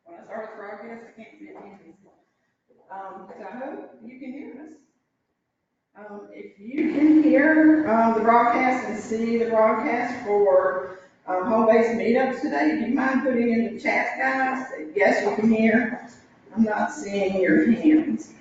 When I start the broadcast, I can't see it. So I hope you can hear us. If you can hear the broadcast and see the broadcast for home-based meetups today, do you mind putting in the chat, guys? Yes, you can hear. I'm not seeing your hands.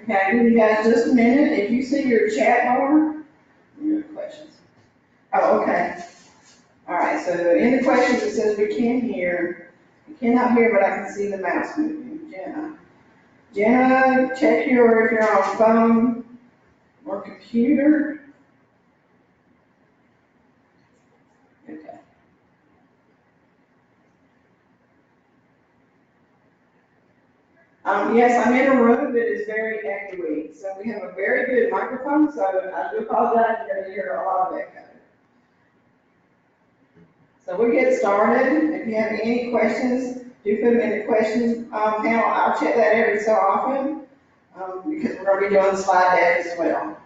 Okay, give you guys just a minute. If you see your chat bar, your questions. Oh, okay. All right, so in the questions it says we can hear. You cannot hear, but I can see the mouse moving. Jenna, check if you're on phone or computer. Okay. Yes, I'm in a room that is very echoey, so we have a very good microphone, so I do apologize, you're going to hear a lot of echo. So we'll get started. If you have any questions, do put them in the questions panel. I'll check that every so often because we're going to be doing the slide deck as well.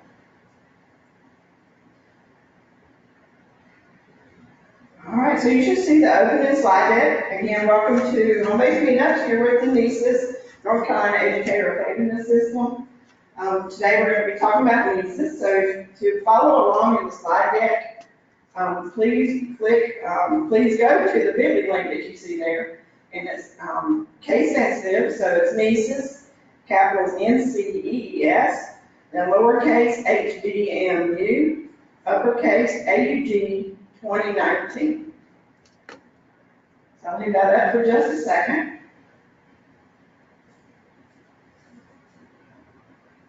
All right, so you should see the opening slide deck. Again, welcome to Home-Based Meetups here with the NCEES, North Carolina Educator Effectiveness System. Today we're going to be talking about NCEES, so to follow along in the slide deck, please go to the Bitly link that you see there, and it's case sensitive, so it's NCEES, capitals NCEES, then lowercase HDMU, uppercase AUG 2019. So I'll leave that up for just a second.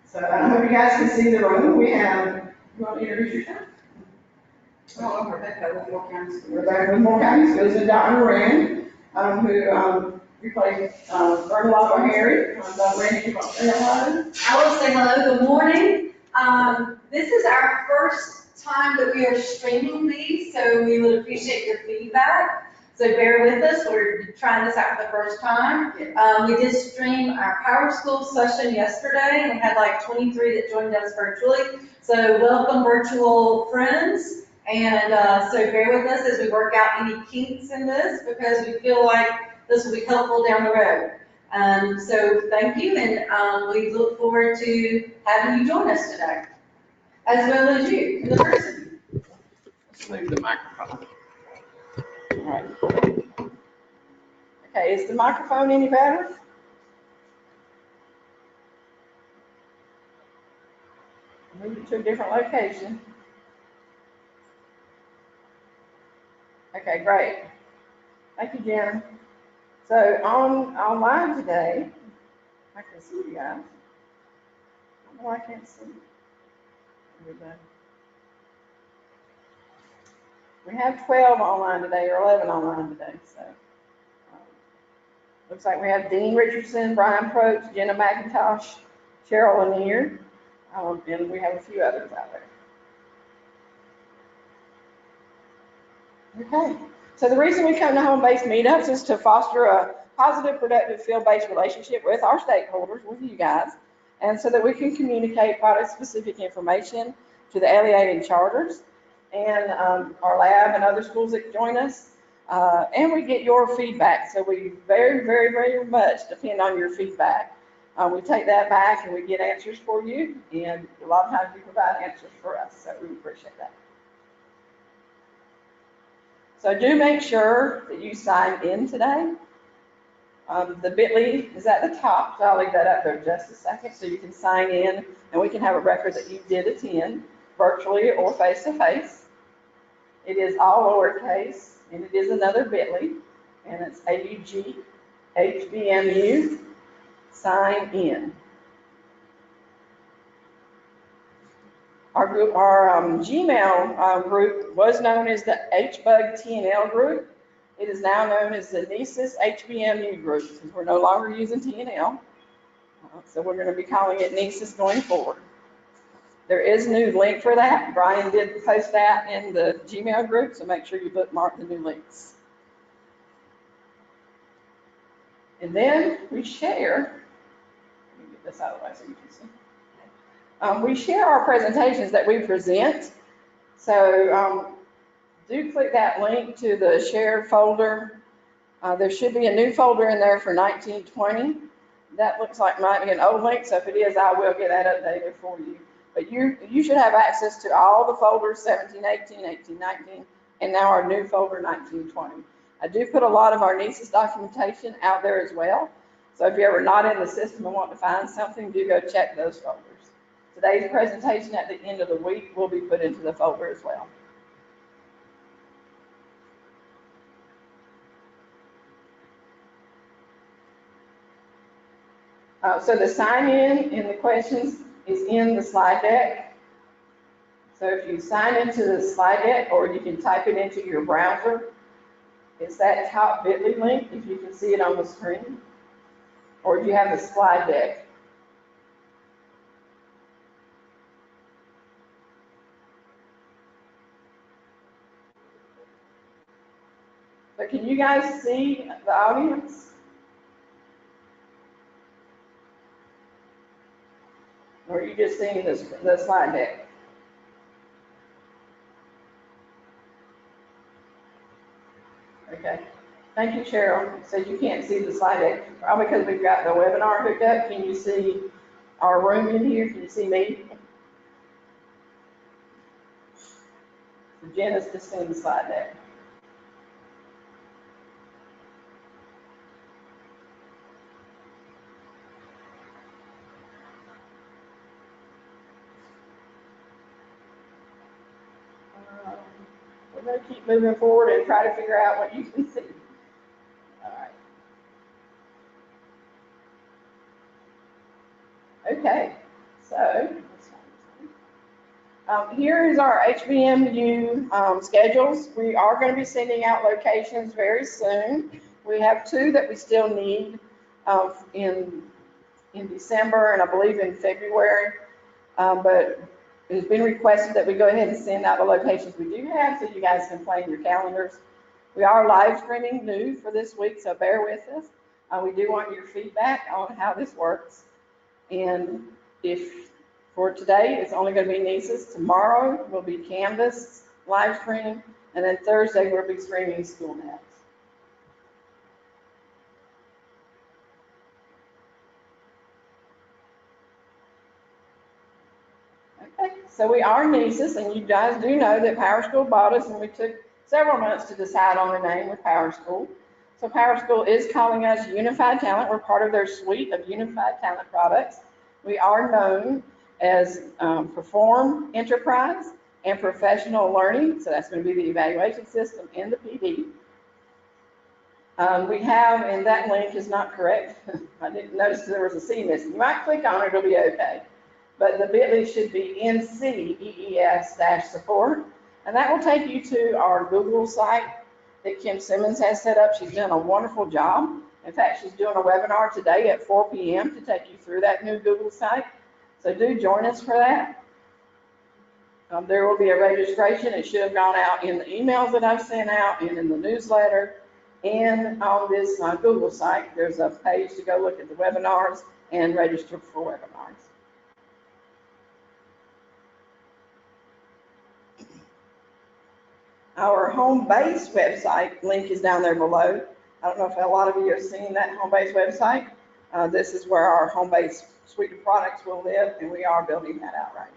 So I hope you guys can see the room. We have, you want to introduce yourself? Oh, I'm Rebecca with Moore County Schools. Rebecca with Moore County Schools, and Dr. Moran, who replaced Bernard Harry. Dr. Moran, you want to say hello? I will say hello, good morning. This is our first time that we are streaming these, so we would appreciate your feedback. So bear with us, we're trying this out for the first time. We did stream our Power School session yesterday, and we had like 23 that joined us virtually. So welcome virtual friends, and so bear with us as we work out any kinks in this, because we feel like this will be helpful down the road. So thank you, and we look forward to having you join us today, as well as you, the person. Let's move the microphone. All right. Okay, is the microphone any better? Move it to a different location. Okay, great. Thank you, Jenna. So online today, I can see you guys. I don't know why I can't see everybody. We have 12 online today, or 11 online today, so. Looks like we have Dean Richardson, Brian Probst, Jenna McIntosh, Cheryl Lanier, and we have a few others out there. Okay, so the reason we come to home-based meetups is to foster a positive, productive, field-based relationship with our stakeholders, with you guys. and so that we can communicate product-specific information to the LEA and charters, and our lab and other schools that join us. And we get your feedback, so we very, very, very much depend on your feedback. We take that back and we get answers for you, and a lot of times you provide answers for us, so we appreciate that. So do make sure that you sign in today. The bit.ly is at the top, so I'll leave that up there just a second so you can sign in and we can have a record that you did attend virtually or face-to-face. It is all lowercase, and it is another bit.ly, and it's AUG HBMU sign in. Our group, our Gmail group was known as the HBUG TNL group. It is now known as the NCEES HBMU group, because we're no longer using TNL. So we're going to be calling it NCEES going forward. There is a new link for that. Brian did post that in the Gmail group, so make sure you bookmark the new links. And then we share, let me get this out of the way so you can see. We share our presentations that we present. So do click that link to the shared folder. There should be a new folder in there for 1920. That looks like might be an old link, so if it is, I will get that updated for you. But you should have access to all the folders, 17, 18, 18, 19, and now our new folder, 1920. I do put a lot of our NCEES documentation out there as well. So if you're ever not in the system and want to find something, do go check those folders. Today's presentation at the end of the week will be put into the folder as well. So the sign in and the questions is in the slide deck. So if you sign into the slide deck, or you can type it into your browser, it's that top bit.ly link, if you can see it on the screen, or if you have the slide deck. But can you guys see the audience? Or are you just seeing the slide deck? Okay. Thank you, Cheryl. So you can't see the slide deck, probably because we've got the webinar hooked up. Can you see our room in here? Can you see me? So Jen is just seeing the slide deck. We're going to keep moving forward and try to figure out what you can see. All right. Okay, so here is our HBMU schedules. We are going to be sending out locations very soon. We have 2 that we still need in December, and I believe in February, but it's been requested that we go ahead and send out the locations we do have so you guys can plan your calendars. We are live streaming new for this week, so bear with us. We do want your feedback on how this works. And if for today, it's only going to be NCEES. Tomorrow will be Canvas live stream, and then Thursday we'll be streaming SchoolNet. Okay, so we are NCEES, and you guys do know that PowerSchool bought us, and we took several months to decide on the name with PowerSchool. So PowerSchool is calling us Unified Talent. We're part of their suite of Unified Talent products. We are known as Perform Enterprise and Professional Learning. So that's going to be the evaluation system and the PD. We have, and that link is not correct. I didn't notice there was a C missing. You might click on it, it'll be okay. But the bit.ly should be NCEES-support. And that will take you to our Google site that Kim Simmons has set up. She's done a wonderful job. In fact, she's doing a webinar today at 4 p.m. to take you through that new Google site. So do join us for that. There will be a registration. It should have gone out in the emails that I've sent out and in the newsletter. And on this Google site, there's a page to go look at the webinars and register for webinars. Our home base website link is down there below. I don't know if a lot of you have seen that home base website. This is where our home base suite of products will live, and we are building that out right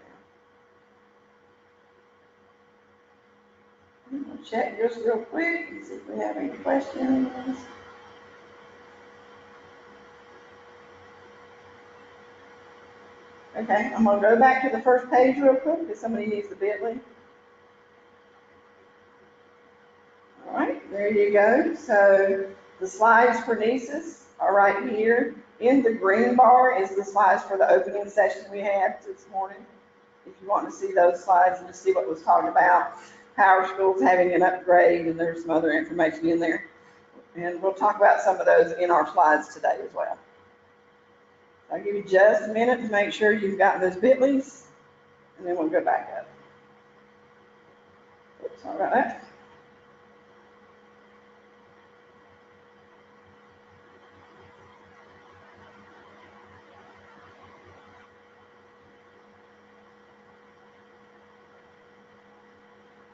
now. I'm gonna check just real quick and see if we have any questions. Okay, I'm gonna go back to the first page real quick if somebody needs the bit.ly. All right, there you go. So the slides for NCEES are right here. In the green bar is the slides for the opening session we had this morning. If you want to see those slides and just see what was talked about, how our school's having an upgrade, and there's some other information in there. And we'll talk about some of those in our slides today as well. I'll give you just a minute to make sure you've got those bit.lys, and then we'll go back up. Oops, sorry about that.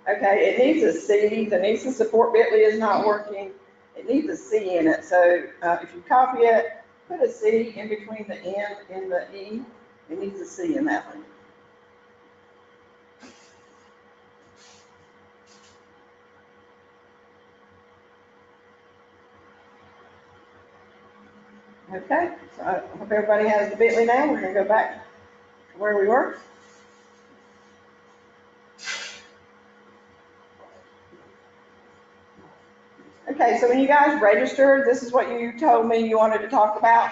Okay, it needs a C. The NCEES support bit.ly is not working. It needs a C in it. So if you copy it, put a C in between the N and the E. It needs a C in that one. Okay, so I hope everybody has the bit.ly now. We're going to go back to where we were. Okay, so when you guys registered, this is what you told me you wanted to talk about.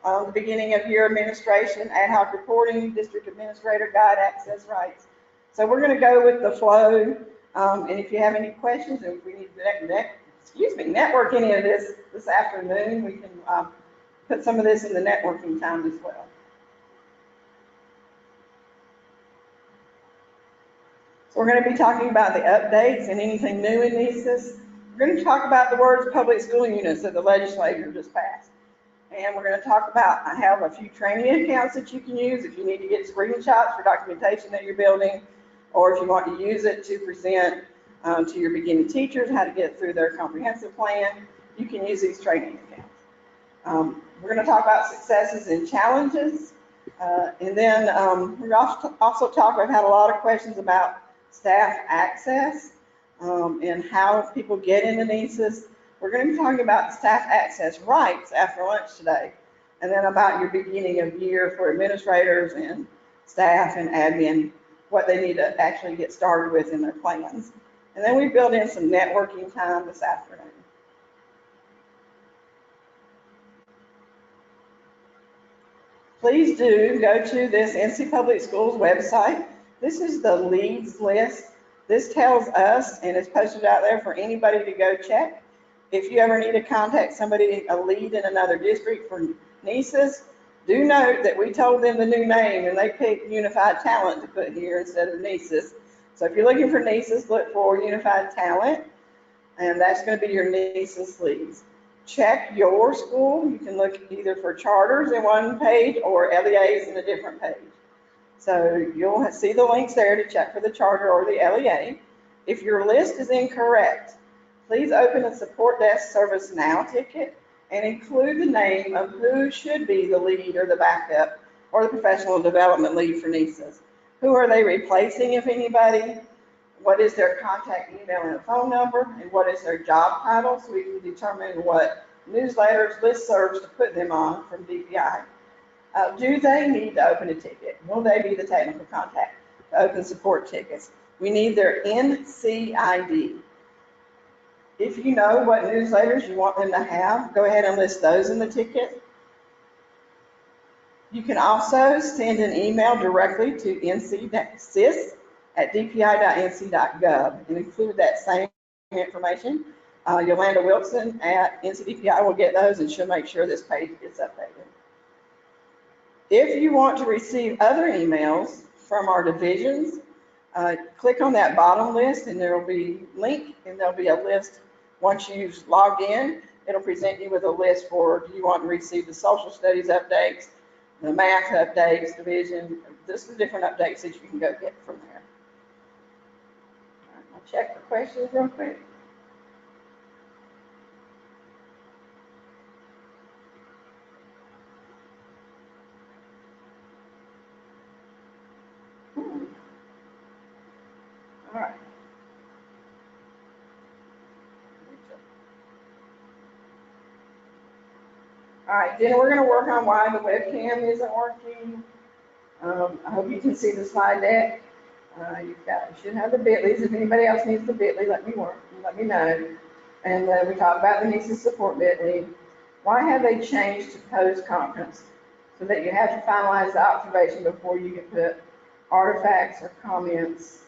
The beginning of year administration, ad hoc reporting, district administrator guide, access rights. So we're going to go with the flow. And if you have any questions, and if we need to network any of this afternoon, we can put some of this in the networking time as well. So we're going to be talking about the updates and anything new in NCEES. We're going to talk about the words public school units that the legislature just passed. And we're going to talk about, I have a few training accounts that you can use if you need to get screenshots for documentation that you're building, or if you want to use it to present to your beginning teachers how to get through their comprehensive plan, you can use these training accounts. We're going to talk about successes and challenges. And then we're also talking, I've had a lot of questions about staff access and how people get into NCEES. We're going to be talking about staff access rights after lunch today, and then about your beginning of year for administrators and staff and admin, what they need to actually get started with in their plans. And then we build in some networking time this afternoon. Please do go to this NC Public Schools website. This is the leads list. This tells us, and it's posted out there for anybody to go check. If you ever need to contact somebody, a lead in another district for NCEES, do note that we told them the new name and they picked Unified Talent to put here instead of NCEES. So if you're looking for NCEES, look for Unified Talent, and that's going to be your NCEES leads. Check your school. You can look either for charters in one page or LEAs in a different page. So you'll see the links there to check for the charter or the LEA. If your list is incorrect, please open a support desk service now ticket and include the name of who should be the lead or the backup or the professional development lead for NCEES. Who are they replacing, if anybody? What is their contact email and phone number? And what is their job title, so we can determine what newsletters, listservs to put them on from DPI. Do they need to open a ticket? Will they be the technical contact to open support tickets? We need their NCID. If you know what newsletters you want them to have, go ahead and list those in the ticket. You can also send an email directly to ncsis@dpi.nc.gov and include that same information. Yolanda Wilson at NCDPI will get those, and she'll make sure this page gets updated. If you want to receive other emails from our divisions, click on that bottom list and there will be a link, and there'll be a list. Once you've logged in, it'll present you with a list for, do you want to receive the social studies updates, the math updates, division, just the different updates that you can go get from there. I'll check for questions real quick. All right. All right, then we're gonna work on why the webcam isn't working. I hope you can see the slide deck. You should have the bit.lys. If anybody else needs the bit.ly, let me know. And we talked about the NCEES support bit.ly. Why have they changed to post-conference? So that you have to finalize the observation before you can put artifacts or comments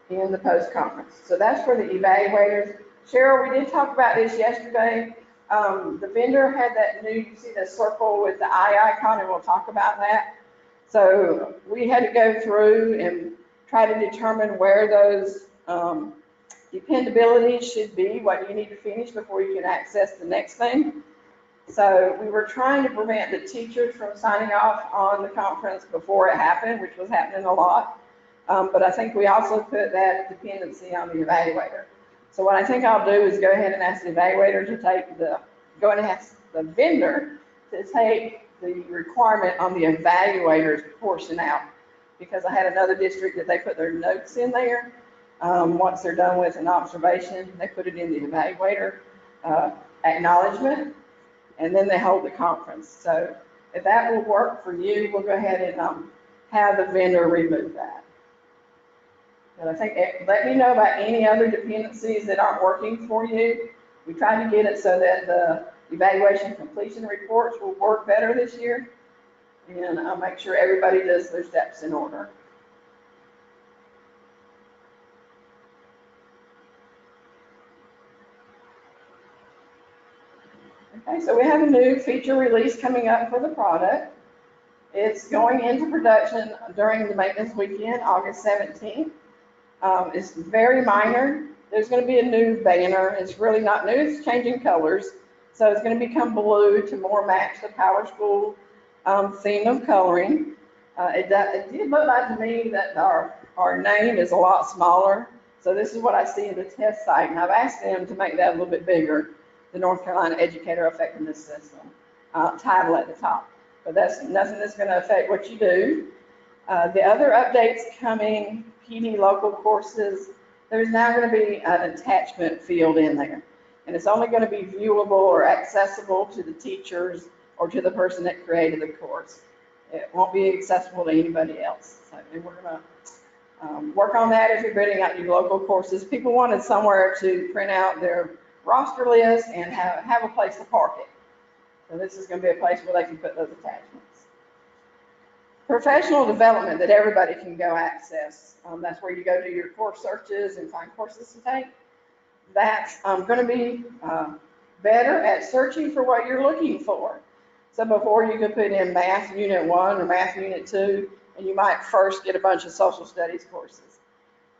in the post-conference. So that's for the evaluators. Cheryl, we did talk about this yesterday. The vendor had that new, you see the circle with the eye icon, and we'll talk about that. So we had to go through and try to determine where those dependabilities should be, what you need to finish before you can access the next thing. So we were trying to prevent the teachers from signing off on the conference before it happened, which was happening a lot. But I think we also put that dependency on the evaluator. So what I think I'll do is go ahead and ask the evaluator to go and ask the vendor to take the requirement on the evaluator's portion out. Because I had another district that they put their notes in there. Once they're done with an observation, they put it in the evaluator acknowledgement, and then they hold the conference. So if that will work for you, we'll go ahead and have the vendor remove that. But I think, let me know about any other dependencies that aren't working for you. We tried to get it so that the evaluation completion reports will work better this year. And I'll make sure everybody does their steps in order. Okay, so we have a new feature release coming up for the product. It's going into production during the maintenance weekend, August 17th. It's very minor. There's going to be a new banner. It's really not new. It's changing colors. So it's going to become blue to more match the Power School theme of coloring. It did look like to me that our name is a lot smaller. So this is what I see in the test site. And I've asked them to make that a little bit bigger, the North Carolina Educator Effectiveness System title at the top. But that's nothing that's going to affect what you do. The other updates coming, PD local courses, there's now going to be an attachment field in there. And it's only going to be viewable or accessible to the teachers or to the person that created the course. It won't be accessible to anybody else. So we're going to work on that if you're bidding out your local courses. People wanted somewhere to print out their roster list and have a place to park it. So this is going to be a place where they can put those attachments. Professional development that everybody can go access. That's where you go do your course searches and find courses to take. That's going to be better at searching for what you're looking for. So before you could put in Math Unit 1 or Math Unit 2, and you might first get a bunch of social studies courses.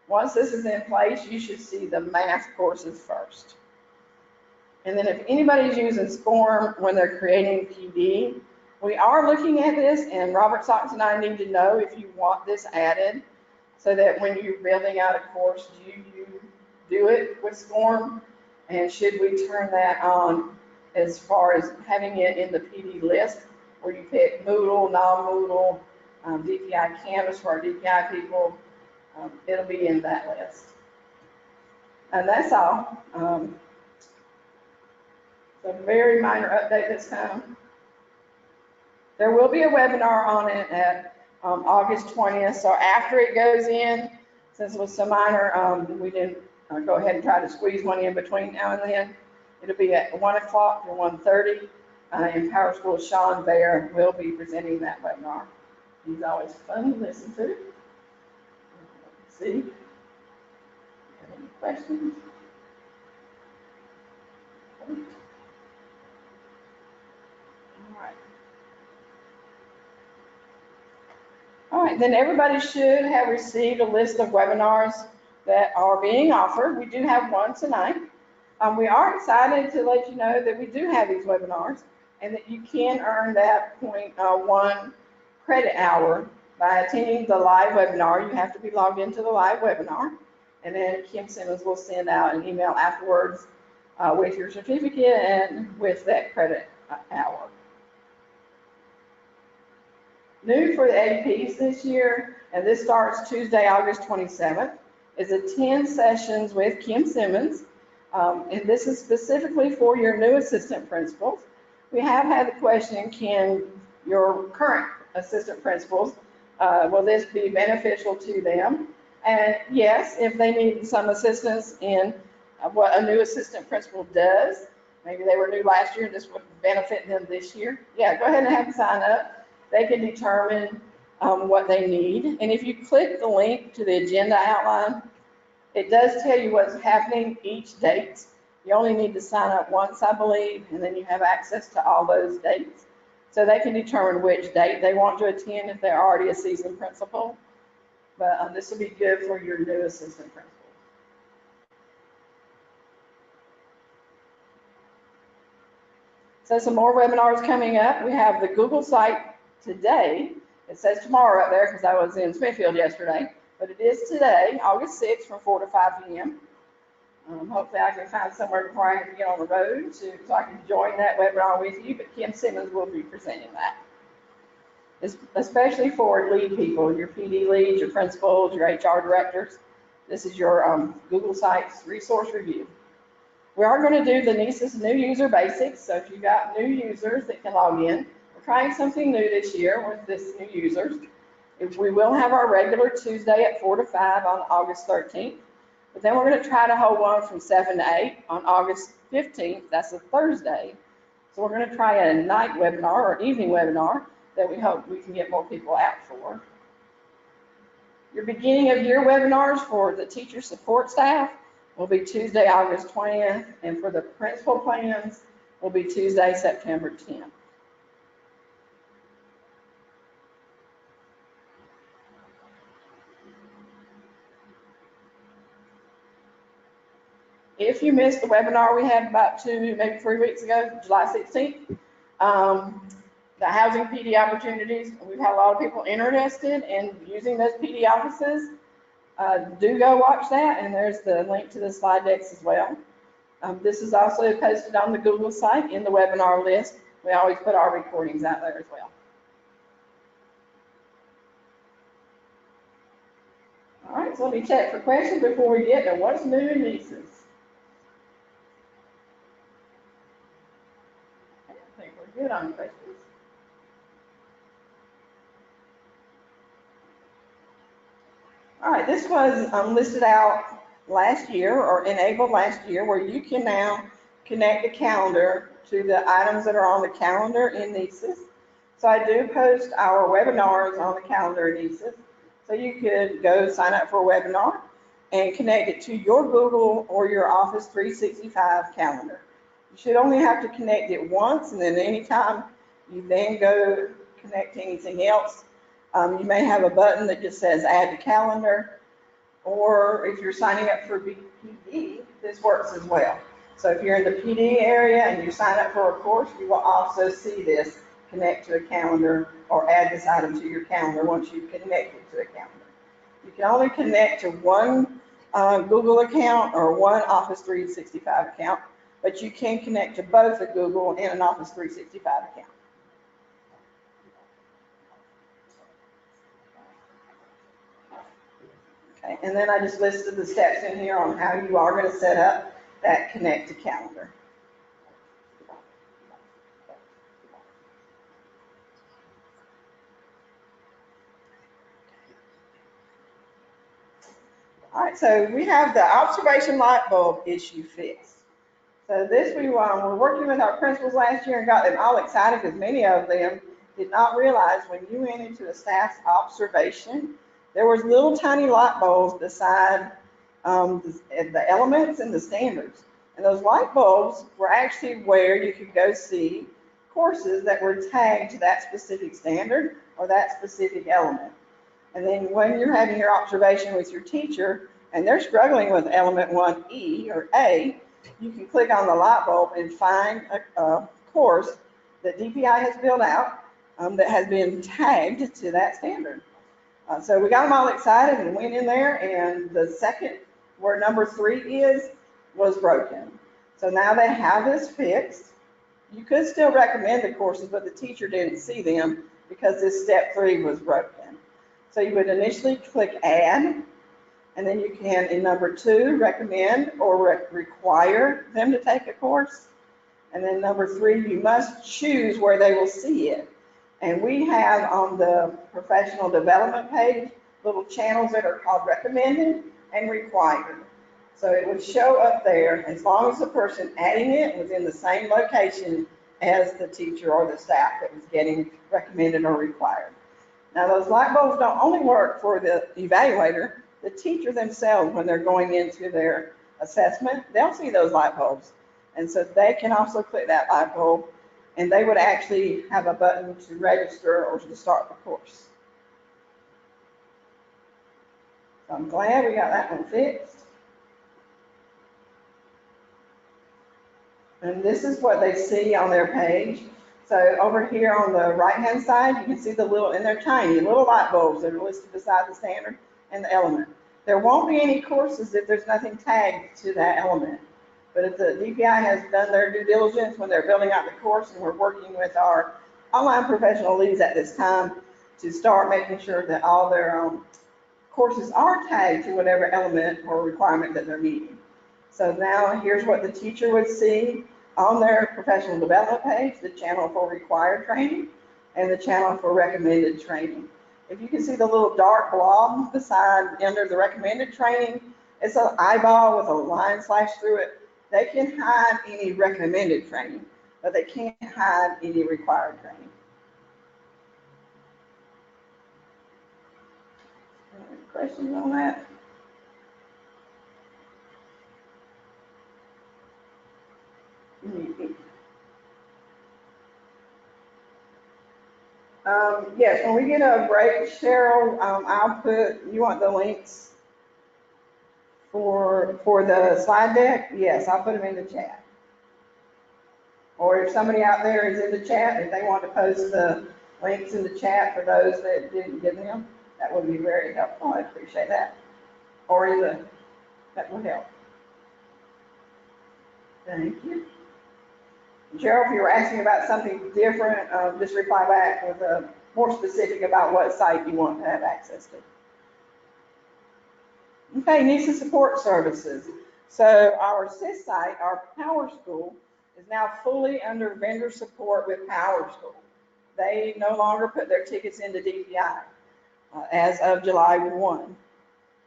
Once this is in place, you should see the math courses first. And then if anybody's using SCORM when they're creating PD, we are looking at this, and Robert Sox and I need to know if you want this added, so that when you're building out a course, do you do it with SCORM? And should we turn that on as far as having it in the PD list, where you pick Moodle, non-Moodle, DPI Canvas for our DPI people? It'll be in that list. And that's all. It's a very minor update this time. There will be a webinar on it at August 20th. So after it goes in, since it was so minor, we didn't go ahead and try to squeeze one in between now and then. It'll be at 1 o'clock to 1:30. In Power School, Sean Baer will be presenting that webinar. He's always fun to listen to. Let's see. Any questions? All right, then everybody should have received a list of webinars that are being offered. We do have one tonight. We are excited to let you know that we do have these webinars and that you can earn that 0.1 credit hour by attending the live webinar. You have to be logged into the live webinar. And then Kim Simmons will send out an email afterwards with your certificate and with that credit hour. New for the APs this year, and this starts Tuesday, August 27th, is attend sessions with Kim Simmons. And this is specifically for your new assistant principals. We have had the question, can your current assistant principals, will this be beneficial to them? And yes, if they need some assistance in what a new assistant principal does, maybe they were new last year and this would benefit them this year, yeah, go ahead and have them sign up. They can determine what they need. And if you click the link to the agenda outline, it does tell you what's happening each date. You only need to sign up once, I believe, and then you have access to all those dates. So they can determine which date they want to attend if they're already a seasoned principal. But this will be good for your new assistant principal. So some more webinars coming up. We have the Google site today. It says tomorrow up there because I was in Smithfield yesterday, but it is today, August 6th from 4 to 5 p.m. Hopefully I can find somewhere before I have to get on the road so I can join that webinar with you, but Kim Simmons will be presenting that. It's especially for lead people, your PD leads, your principals, your HR directors. This is your Google Sites resource review. We are going to do the NCEES new user basics, so if you've got new users that can log in, we're trying something new this year with this new users. We will have our regular Tuesday at 4 to 5 on August 13th, but then we're going to try to hold one from 7 to 8 on August 15th. That's a Thursday. So we're going to try a night webinar or evening webinar that we hope we can get more people out for. Your beginning of year webinars for the teacher support staff will be Tuesday, August 20th, and for the principal plans will be Tuesday, September 10th. If you missed the webinar we had about 2, maybe 3 weeks ago, July 16th, the housing PD opportunities, we've had a lot of people interested in using those PD offices. Do go watch that, and there's the link to the slide decks as well. This is also posted on the Google site in the webinar list. We always put our recordings out there as well. All right, so let me check for questions before we get to what's new in NCEES. I think we're good on questions. All right, this was listed out last year or enabled last year where you can now connect the calendar to the items that are on the calendar in NCEES. So I do post our webinars on the calendar in NCEES. So you could go sign up for a webinar and connect it to your Google or your Office 365 calendar. You should only have to connect it once, and then anytime you then go connect to anything else, you may have a button that just says add to calendar, or if you're signing up for PD, this works as well. So if you're in the PD area and you sign up for a course, you will also see this connect to a calendar or add this item to your calendar once you've connected to a calendar. You can only connect to one Google account or one Office 365 account, but you can connect to both a Google and an Office 365 account. Okay, and then I just listed the steps in here on how you are going to set up that connect to calendar. All right, so we have the observation light bulb issue fixed. So this we were working with our principals last year and got them all excited because many of them did not realize when you went into a staff's observation, there was little tiny light bulbs beside the elements and the standards. And those light bulbs were actually where you could go see courses that were tagged to that specific standard or that specific element. And then when you're having your observation with your teacher and they're struggling with element 1E or A, you can click on the light bulb and find a course that DPI has built out that has been tagged to that standard. So we got them all excited and went in there, and the second where number 3 was broken. So now they have this fixed. You could still recommend the courses, but the teacher didn't see them because this step 3 was broken. So you would initially click add, and then you can, in number 2, recommend or require them to take a course. And then number 3, you must choose where they will see it. And we have on the professional development page little channels that are called recommended and required. So it would show up there as long as the person adding it was in the same location as the teacher or the staff that was getting recommended or required. Now those light bulbs don't only work for the evaluator, the teacher themselves, when they're going into their assessment, they'll see those light bulbs. And so they can also click that light bulb, and they would actually have a button to register or to start the course. So I'm glad we got that one fixed. And this is what they see on their page. So over here on the right-hand side, you can see the little, and they're tiny, little light bulbs that are listed beside the standard and the element. There won't be any courses if there's nothing tagged to that element. But if the DPI has done their due diligence when they're building out the course, and we're working with our online professional leads at this time to start making sure that all their courses are tagged to whatever element or requirement that they're meeting. So now here's what the teacher would see on their professional development page, the channel for required training and the channel for recommended training. If you can see the little dark blob beside under the recommended training, it's an eyeball with a line slashed through it. They can hide any recommended training, but they can't hide any required training. Any questions on that? Yes, when we get a break, Cheryl, I'll put, you want the links for the slide deck? Yes, I'll put them in the chat. Or if somebody out there is in the chat, if they want to post the links in the chat for those that didn't get them, that would be very helpful. I appreciate that. Or that would help. Thank you. Cheryl, if you were asking about something different, just reply back with more specific about what site you want to have access to. Okay, NCEES support services. So our SIS site, our Power School, is now fully under vendor support with Power School. They no longer put their tickets into DPI as of July 1.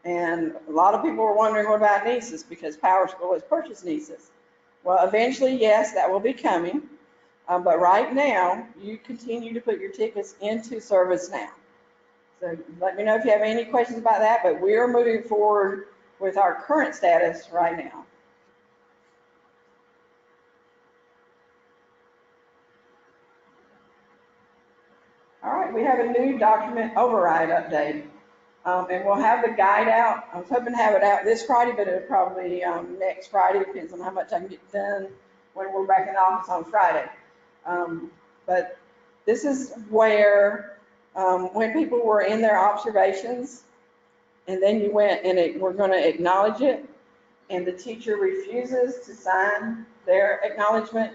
And a lot of people were wondering, what about NCEES? Because Power School has purchased NCEES. Well, eventually, yes, that will be coming. But right now, you continue to put your tickets into service now. So let me know if you have any questions about that, but we are moving forward with our current status right now. All right, we have a new document override update. And we'll have the guide out. I was hoping to have it out this Friday, but it'll probably next Friday, depends on how much I can get done when we're back in office on Friday. But this is where when people were in their observations, and then you went and we're going to acknowledge it, and the teacher refuses to sign their acknowledgement.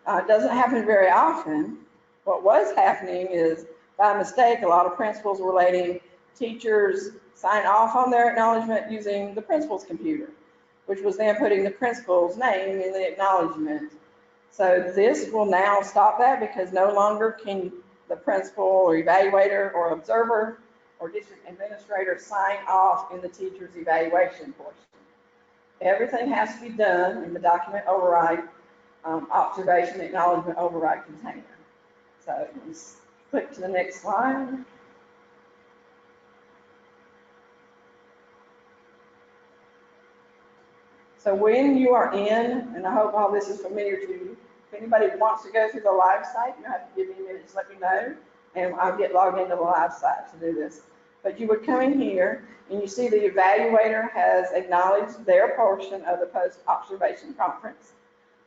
It doesn't happen very often. What was happening is, by mistake, a lot of principals were letting teachers sign off on their acknowledgement using the principal's computer, which was then putting the principal's name in the acknowledgement. So this will now stop that, because no longer can the principal or evaluator or observer or district administrator sign off in the teacher's evaluation portion. Everything has to be done in the document override, observation acknowledgement override container. So let's click to the next slide. So when you are in, and I hope all this is familiar to you, if anybody wants to go through the live site, you have to give me a minute to let me know, and I'll get logged into the live site to do this. But you would come in here, and you see the evaluator has acknowledged their portion of the post-observation conference.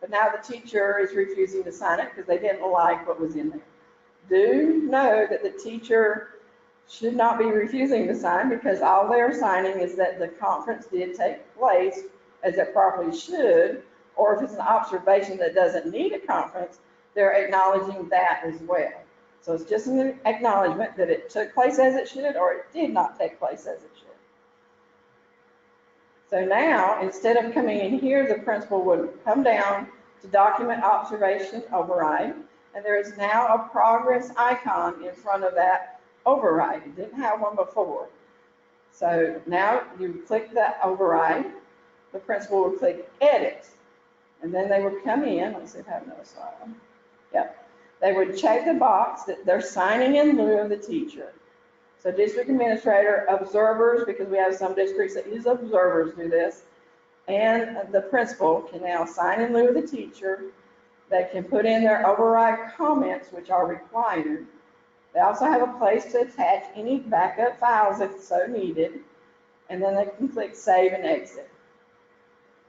But now the teacher is refusing to sign it because they didn't like what was in there. Do know that the teacher should not be refusing to sign, because all they're signing is that the conference did take place as it properly should, or if it's an observation that doesn't need a conference, they're acknowledging that as well. So it's just an acknowledgement that it took place as it should, or it did not take place as it should. So now, instead of coming in here, the principal would come down to document observation override, and there is now a progress icon in front of that override. It didn't have one before. So now you click that override, the principal would click edit, and then they would come in. Let's see if I have another slide. Yep. They would check the box that they're signing in lieu of the teacher. So district administrator, observers, because we have some districts that use observers do this, and the principal can now sign in lieu of the teacher. They can put in their override comments, which are required. They also have a place to attach any backup files if so needed, and then they can click save and exit.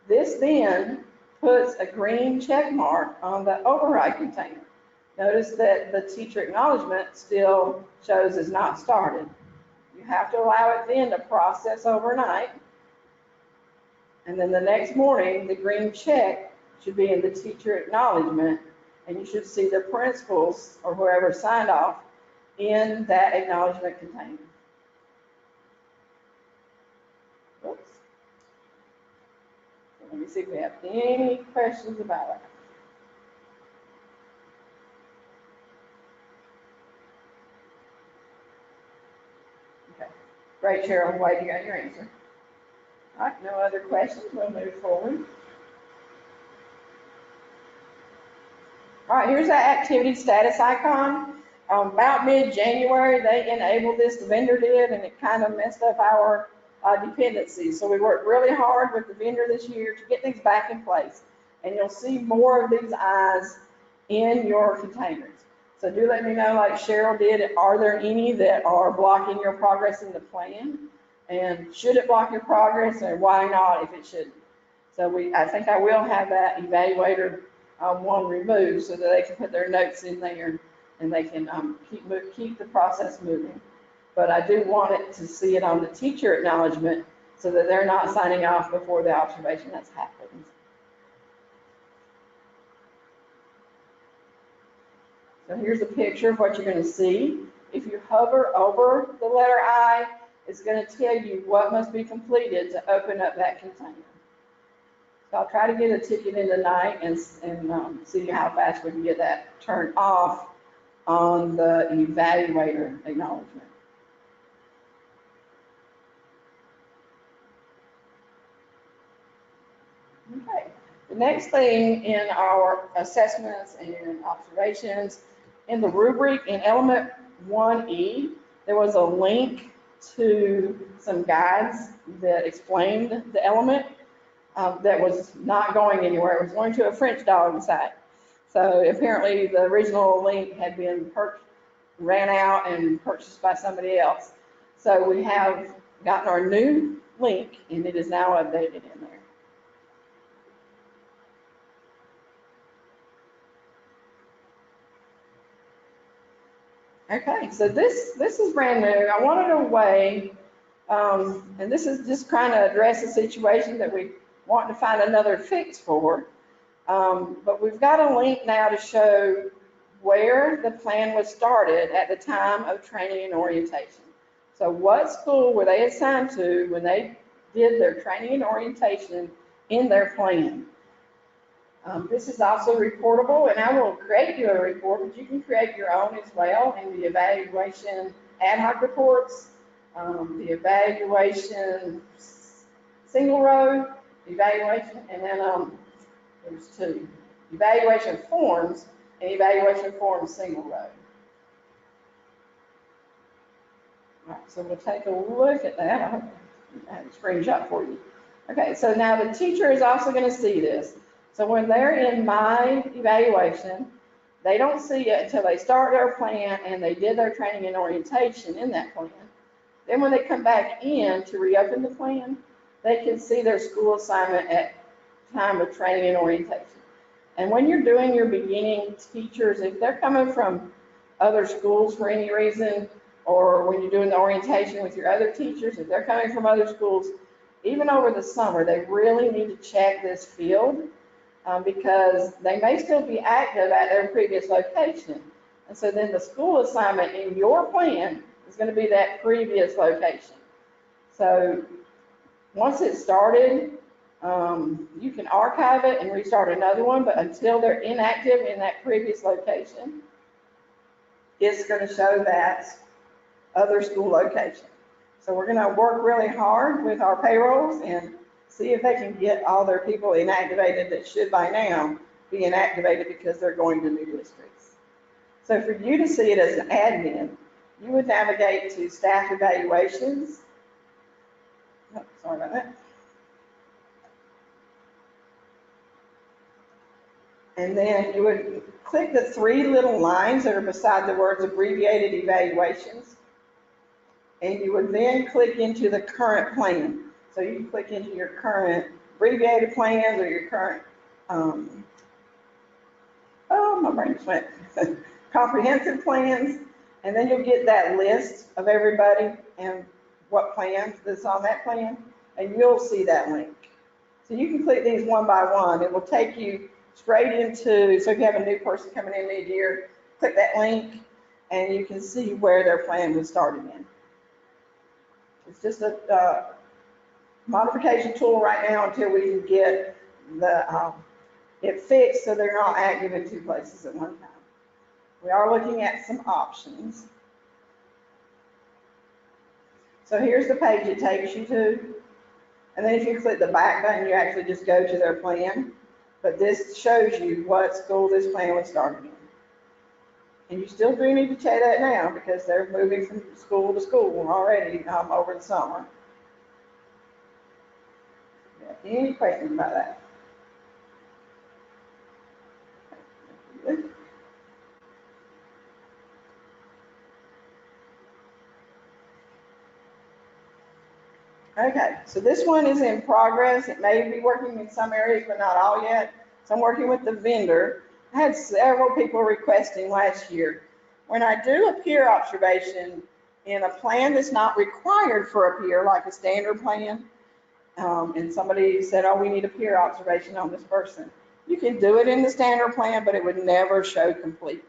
This then puts a green check mark on the override container. Notice that the teacher acknowledgement still shows as not started. You have to allow it then to process overnight, and then the next morning, the green check should be in the teacher acknowledgement, and you should see the principals or whoever signed off in that acknowledgement container. Oops. Let me see if we have any questions about it. Okay, great, Cheryl. I'm glad you got your answer. All right, no other questions. We'll move forward. All right, here's that activity status icon. About mid-January, they enabled this, the vendor did, and it kind of messed up our dependencies. So we worked really hard with the vendor this year to get things back in place. And you'll see more of these eyes in your containers. So do let me know, like Cheryl did, are there any that are blocking your progress in the plan? And should it block your progress, and why not if it shouldn't? So I think I will have that evaluator one removed so that they can put their notes in there and they can keep the process moving. But I do want it to see it on the teacher acknowledgement so that they're not signing off before the observation has happened. So here's a picture of what you're going to see. If you hover over the letter I, it's going to tell you what must be completed to open up that container. So I'll try to get a ticket in tonight and see how fast we can get that turned off on the evaluator acknowledgement. Okay, the next thing in our assessments and observations, in the rubric in element 1E, there was a link to some guides that explained the element that was not going anywhere. It was going to a French dog site. So apparently the original link had been ran out and purchased by somebody else. So we have gotten our new link, and it is now updated in there. Okay, so this is brand new. I wanted a way, and this is just trying to address a situation that we want to find another fix for. But we've got a link now to show where the plan was started at the time of training and orientation. So what school were they assigned to when they did their training and orientation in their plan? This is also reportable, and I will create you a report, but you can create your own as well in the evaluation ad hoc reports, the evaluation single row evaluation, and then there's two, evaluation forms and evaluation forms single row. All right, so we'll take a look at that. I have a screenshot for you. Okay, so now the teacher is also going to see this. So when they're in my evaluation, they don't see it until they start their plan and they did their training and orientation in that plan. Then when they come back in to reopen the plan, they can see their school assignment at time of training and orientation. And when you're doing your beginning teachers, if they're coming from other schools for any reason, or when you're doing the orientation with your other teachers, if they're coming from other schools, even over the summer, they really need to check this field because they may still be active at their previous location. And so then the school assignment in your plan is going to be that previous location. So once it's started, you can archive it and restart another one, but until they're inactive in that previous location, it's going to show that other school location. So we're going to work really hard with our payrolls and see if they can get all their people inactivated that should by now be inactivated because they're going to new districts. So for you to see it as an admin, you would navigate to staff evaluations. Oh, sorry about that. And then you would click the three little lines that are beside the words abbreviated evaluations. And you would then click into the current plan. So you can click into your current abbreviated plans or your current, my brain just went, comprehensive plans. And then you'll get that list of everybody and what plans that's on that plan. And you'll see that link. So you can click these one by one. It will take you straight into, so if you have a new person coming in mid-year, click that link and you can see where their plan was started in. It's just a modification tool right now until we can get it fixed so they're not active in two places at one time. We are looking at some options. So here's the page it takes you to. And then if you click the back button, you actually just go to their plan. But this shows you what school this plan was started in. And you still do need to check that now because they're moving from school to school already over the summer. Yeah, any questions about that? Okay, so this one is in progress. It may be working in some areas, but not all yet. So I'm working with the vendor. I had several people requesting last year. When I do a peer observation in a plan that's not required for a peer, like a standard plan, and somebody said, oh, we need a peer observation on this person. You can do it in the standard plan, but it would never show complete.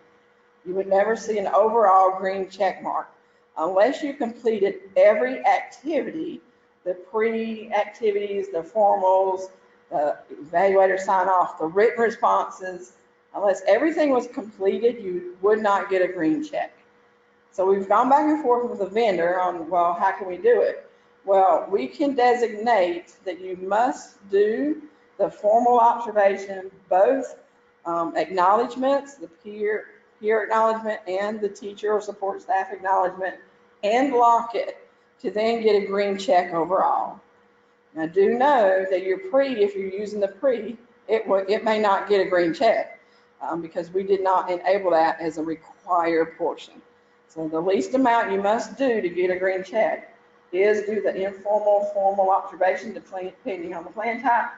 You would never see an overall green check mark unless you completed every activity, the pre-activities, the formals, the evaluator sign off, the written responses. Unless everything was completed, you would not get a green check. So we've gone back and forth with the vendor on, well, how can we do it? Well, we can designate that you must do the formal observation, both acknowledgements, the peer acknowledgement and the teacher or support staff acknowledgement, and block it to then get a green check overall. Now do know that your pre, if you're using the pre, it may not get a green check because we did not enable that as a required portion. So the least amount you must do to get a green check is do the informal, formal observation depending on the plan type,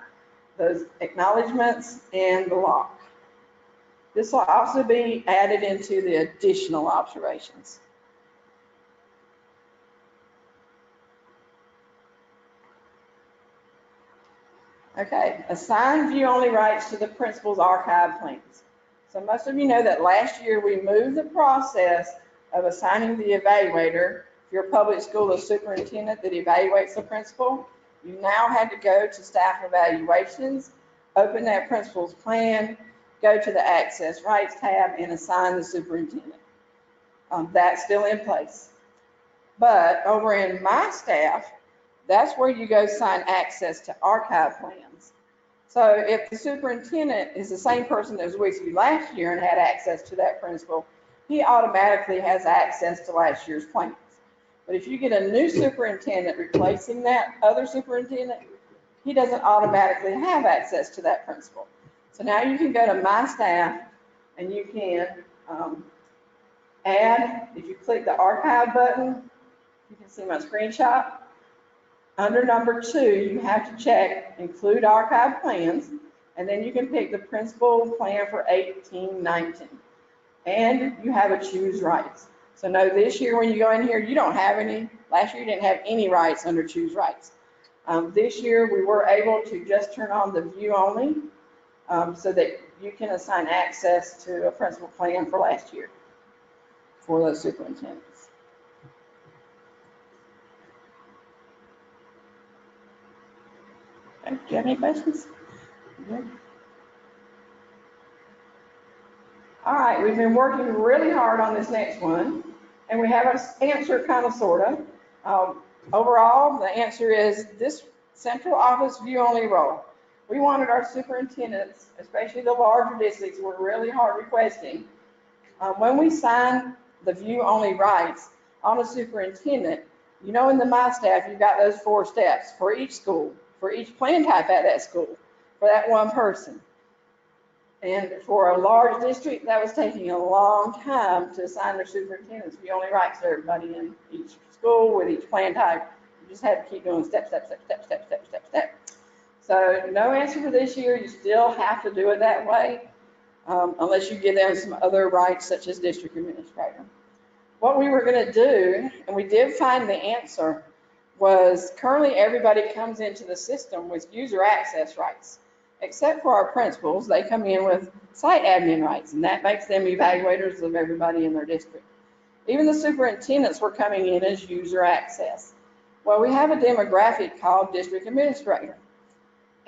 those acknowledgements, and the lock. This will also be added into the additional observations. Okay, assign view-only rights to the principal's archive plans. So most of you know that last year we moved the process of assigning the evaluator. If you're a public school, the superintendent that evaluates the principal, you now had to go to staff evaluations, open that principal's plan, go to the access rights tab and assign the superintendent. That's still in place. But over in my staff, that's where you go sign access to archive plans. So if the superintendent is the same person that was with you last year and had access to that principal, he automatically has access to last year's plans. But if you get a new superintendent replacing that other superintendent, he doesn't automatically have access to that principal. So now you can go to my staff and you can add, if you click the archive button, you can see my screenshot. Under number 2, you have to check include archive plans, and then you can pick the principal plan for 18-19. And you have a choose rights. So no, this year when you go in here, you don't have any. Last year you didn't have any rights under choose rights. This year we were able to just turn on the view only so that you can assign access to a principal plan for last year for those superintendents. Okay, do you have any questions? Good. All right, we've been working really hard on this next one, and we have an answer kind of, sort of. Overall, the answer is this central office view-only role. We wanted our superintendents, especially the larger districts, were really hard requesting. When we sign the view-only rights on a superintendent, you know, in the My Staff, you've got those 4 steps for each school, for each plan type at that school, for that one person. And for a large district, that was taking a long time to assign their superintendents view-only rights to everybody in each school with each plan type. You just had to keep doing step, step, step, step, step, step, step, step. So no answer for this year. You still have to do it that way, unless you give them some other rights, such as district administrator. What we were going to do, and we did find the answer, was currently everybody comes into the system with user access rights. Except for our principals, they come in with site admin rights, and that makes them evaluators of everybody in their district. Even the superintendents were coming in as user access. Well, we have a demographic called district administrator,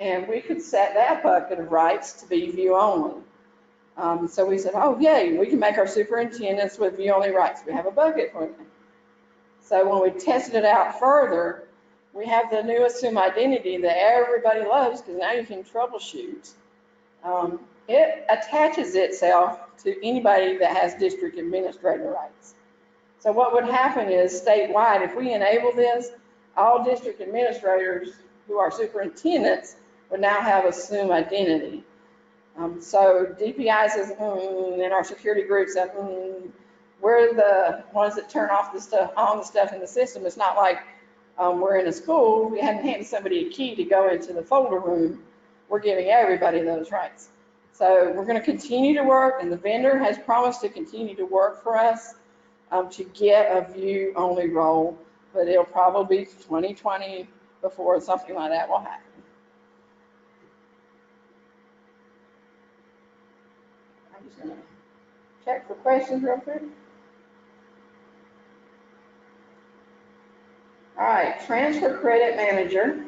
and we could set that bucket of rights to be view only. So we said, oh, yay, we can make our superintendents with view only rights. We have a bucket for them. So when we tested it out further, we have the new assume identity that everybody loves, because now you can troubleshoot. It attaches itself to anybody that has district administrator rights. So what would happen is statewide, if we enable this, all district administrators who are superintendents would now have assume identity. So DPI says, and our security group said, we're the ones that turn off the stuff, on the stuff in the system. It's not like we're in a school, we hadn't handed somebody a key to go into the folder room. We're giving everybody those rights. So we're going to continue to work, and the vendor has promised to continue to work for us to get a view only role, but it'll probably be 2020 before something like that will happen. I'm just going to check for questions real quick. All right, transfer credit manager.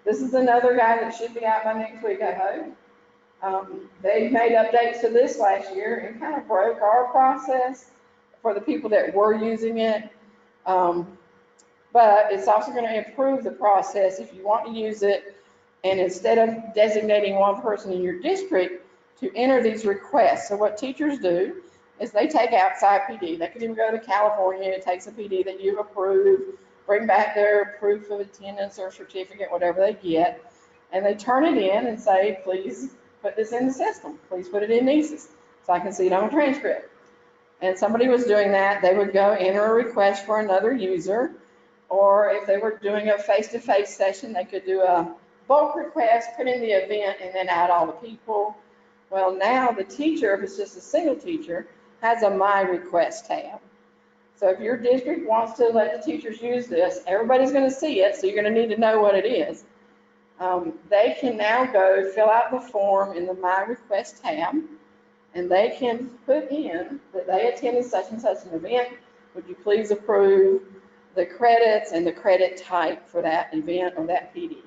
This is another guy that should be out by next week, I hope. They made updates to this last year and kind of broke our process for the people that were using it. But it's also going to improve the process if you want to use it. And instead of designating one person in your district to enter these requests. So what teachers do is they take outside PD. They could even go to California, it takes a PD that you've approved, bring back their proof of attendance or certificate, whatever they get, and they turn it in and say, please put this in the system. Please put it in NCEES so I can see it on a transcript. And somebody was doing that, they would go enter a request for another user, or if they were doing a face-to-face session, they could do a bulk request, put in the event, and then add all the people. Well, now the teacher, if it's just a single teacher, has a My Request tab. So if your district wants to let the teachers use this, everybody's going to see it, so you're going to need to know what it is. They can now go fill out the form in the My Request tab, and they can put in that they attended such and such an event. Would you please approve the credits and the credit type for that event or that PD?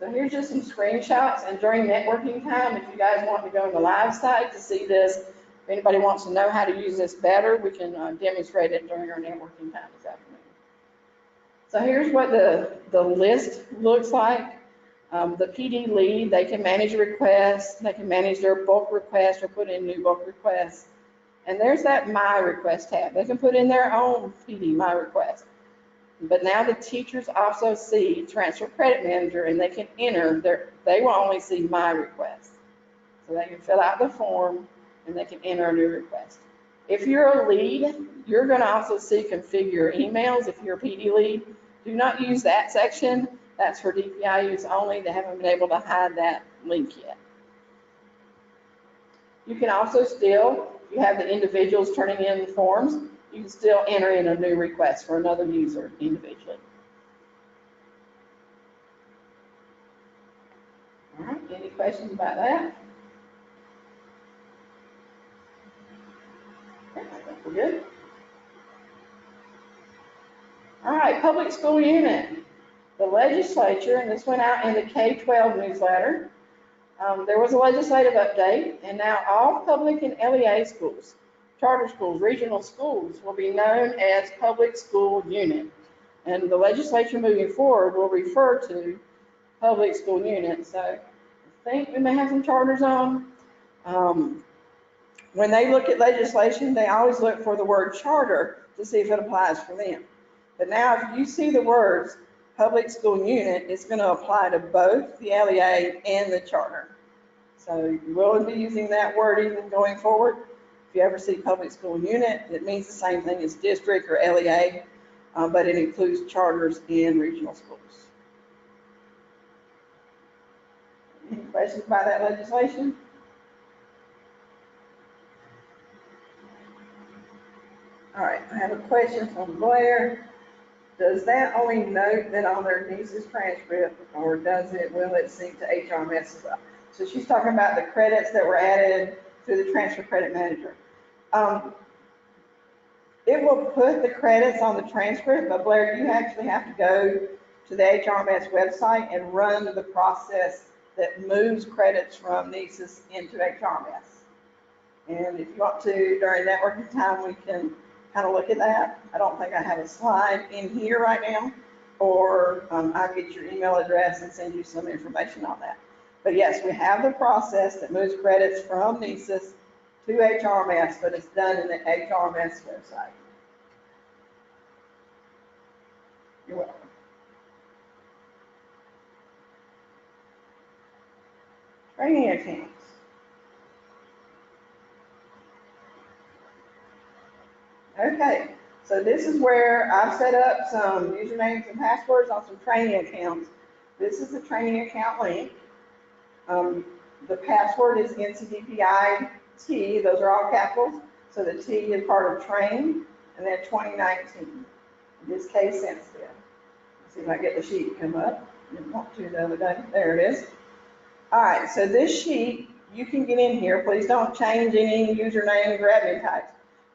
So here's just some screenshots, and during networking time, if you guys want to go on the live site to see this, if anybody wants to know how to use this better, we can demonstrate it during our networking time this afternoon. So here's what the list looks like. The PD lead, they can manage requests, they can manage their bulk requests or put in new bulk requests. And there's that My Request tab. They can put in their own PD My Request. But now the teachers also see Transfer Credit Manager, and they can enter they will only see My Request. So they can fill out the form and they can enter a new request. If you're a lead, you're going to also see Configure Emails if you're a PD lead. Do not use that section. That's for DPI use only. They haven't been able to hide that link yet. You can also still, if you have the individuals turning in the forms, you can still enter in a new request for another user individually. All right, any questions about that? Okay, I think we're good. All right, public school unit. The legislature, and this went out in the K-12 newsletter, there was a legislative update, and now all public and LEA schools, charter schools, regional schools will be known as public school unit. And the legislature moving forward will refer to public school unit. So I think we may have some charters on. When they look at legislation, they always look for the word charter to see if it applies for them. But now if you see the words public school unit, it's going to apply to both the LEA and the charter. So you will be using that word even going forward. If you ever see public school unit, it means the same thing as district or LEA, but it includes charters and regional schools. Any questions about that legislation? All right, I have a question from Blair. Does that only note that on their NCEES transcript, or will it sync to HRMS as well? So she's talking about the credits that were added through the transfer credit manager. It will put the credits on the transcript, but Blair, you actually have to go to the HRMS website and run the process that moves credits from NCEES into HRMS. And if you want to, during networking time, we can kind of look at that. I don't think I have a slide in here right now, or I'll get your email address and send you some information on that. But yes, we have the process that moves credits from NCEES to HRMS, but it's done in the HRMS website. You're welcome. Training accounts. Okay, so this is where I've set up some usernames and passwords on some training accounts. This is the training account link. The password is NCDPIT, those are all capitals. So the T is part of train, and then 2019. In this case, sensitive. Let's see if I get the sheet to come up. I didn't want to the other day. There it is. All right, so this sheet, you can get in here. Please don't change any usernames or admin types.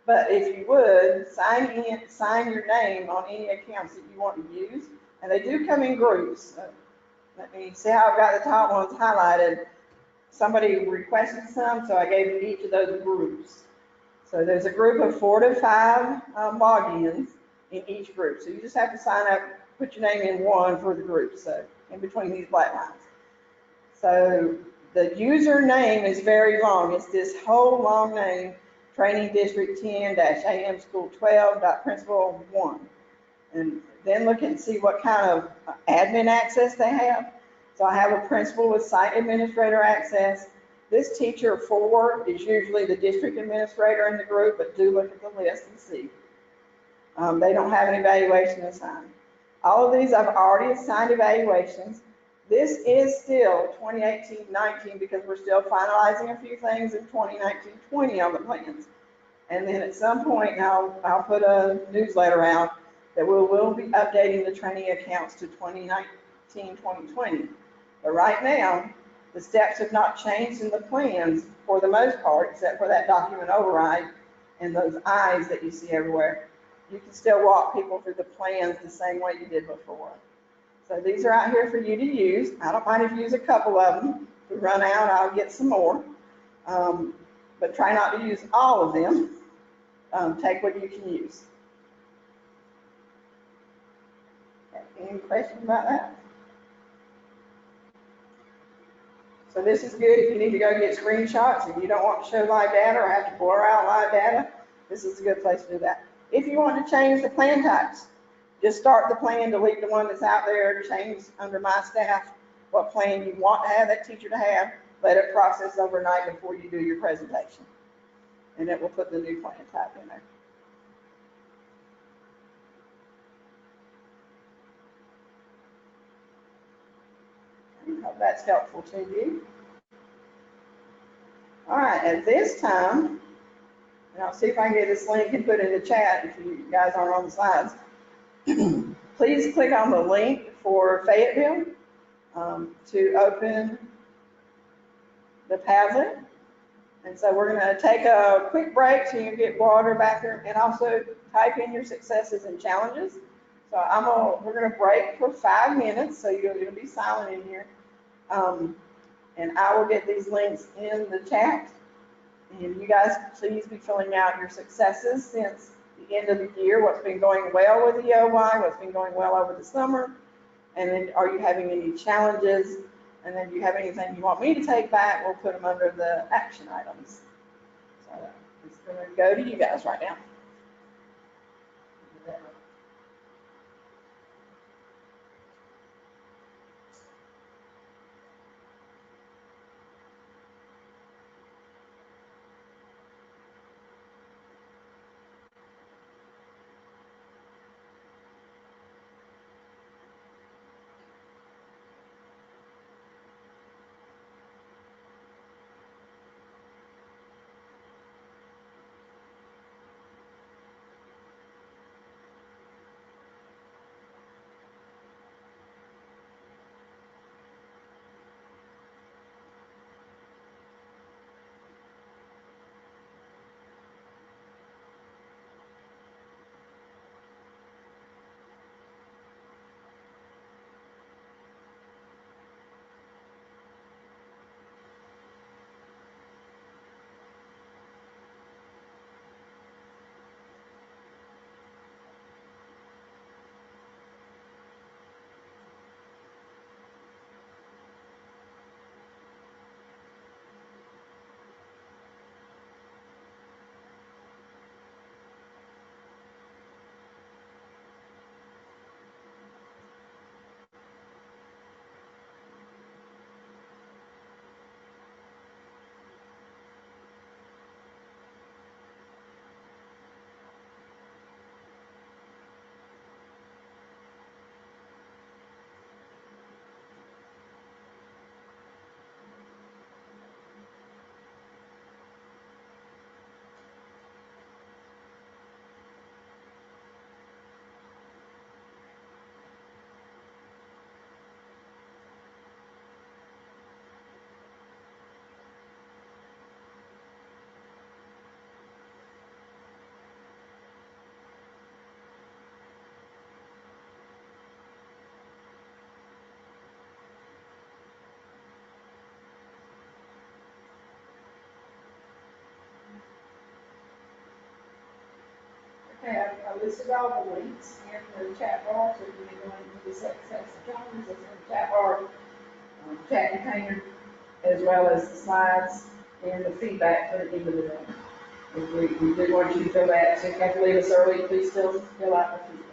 But if you would, sign your name on any accounts that you want to use. And they do come in groups. So let me see how I've got the top ones highlighted. Somebody requested some, so I gave each of those groups. So there's a group of 4 to 5 logins in each group. So you just have to sign up, put your name in one for the group. So in between these black lines. So the username is very long. It's this whole long name, Training District 10-AM School 12.Principal1. And then look and see what kind of admin access they have. So I have a principal with site administrator access. This teacher 4 is usually the district administrator in the group, but do look at the list and see. They don't have an evaluation assigned. All of these I've already assigned evaluations. This is still 2018-19 because we're still finalizing a few things in 2019-20 on the plans. And then at some point I'll put a newsletter out that we'll be updating the training accounts to 2019-2020. But right now, the steps have not changed in the plans for the most part, except for that document override and those I's that you see everywhere. You can still walk people through the plans the same way you did before. So these are out here for you to use. I don't mind if you use a couple of them. If we run out, I'll get some more. But try not to use all of them. Take what you can use. Okay, any questions about that? So this is good if you need to go get screenshots and you don't want to show live data or have to blur out live data. This is a good place to do that. If you want to change the plan types, just start the plan, delete the one that's out there, change under my staff what plan you want to have that teacher to have, let it process overnight before you do your presentation. And it will put the new plan type in there. I hope that's helpful to you. All right. right, at this time, and I'll see if I can get this link and put it in the chat if you guys aren't on the slides. Please click on the link for Fayetteville to open the Padlet. And so we're going to take a quick break so you can get water back there and also type in your successes and challenges. So we're going to break for 5 minutes, so you're going to be silent in here. And I will get these links in the chat. And you guys, please be filling out your successes since the end of the year, what's been going well with the EOY, what's been going well over the summer, and then are you having any challenges, and then do you have anything you want me to take back, we'll put them under the action items. So it's going to go to you guys right now. Okay, I listed all the links in the chat bar, so you can go into the success challenges that's in the chat bar, chat container, as well as the slides and the feedback for the end of the day. We do want you to fill that, so if you have to leave us early, please still fill out the feedback.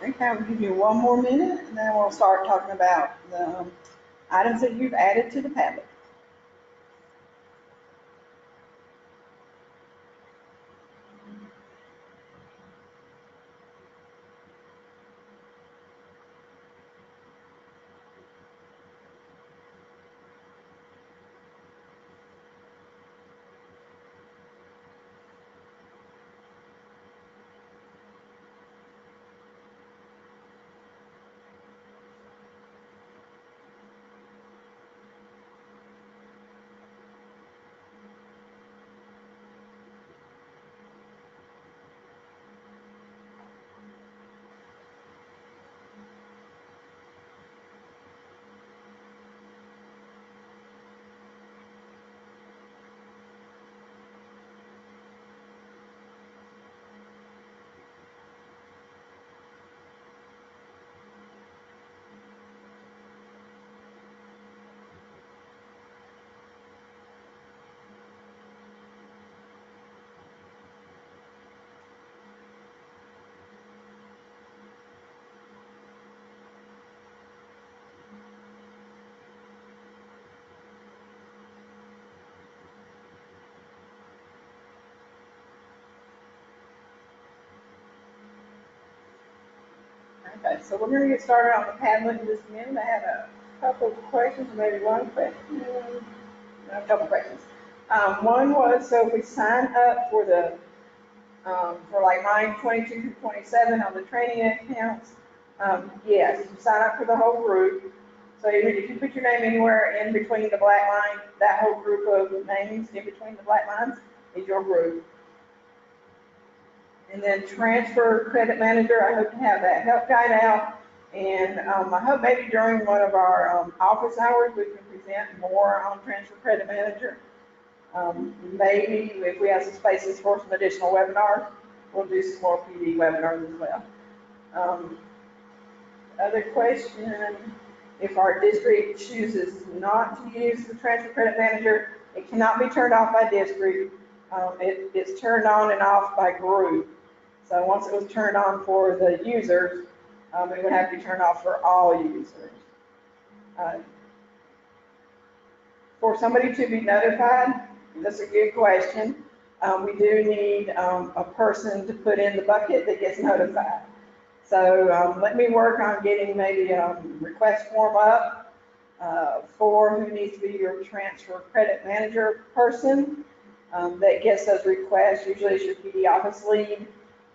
Okay, I'll give you one more minute, and then we'll start talking about the items that you've added to the Padlet. Okay, so we're gonna get started on the Padlet in just a minute. I have a couple of questions, maybe one question, no, a couple of questions. One was, so if we sign up for the, for like line 22 to 27 on the training accounts, yes, you sign up for the whole group. So even if you put your name anywhere in between the black line, that whole group of names in between the black lines is your group. And then transfer credit manager, I hope to have that help guide out. And I hope maybe during one of our office hours, we can present more on transfer credit manager. Maybe if we have some spaces for some additional webinars, we'll do some more PD webinars as well. Other question, if our district chooses not to use the transfer credit manager, it cannot be turned off by district. It's turned on and off by group. So once it was turned on for the users, it would have to be turned off for all users. For somebody to be notified, that's a good question. We do need a person to put in the bucket that gets notified. So let me work on getting maybe a request form up for who needs to be your transfer credit manager person that gets those requests. Usually it's your PD office lead.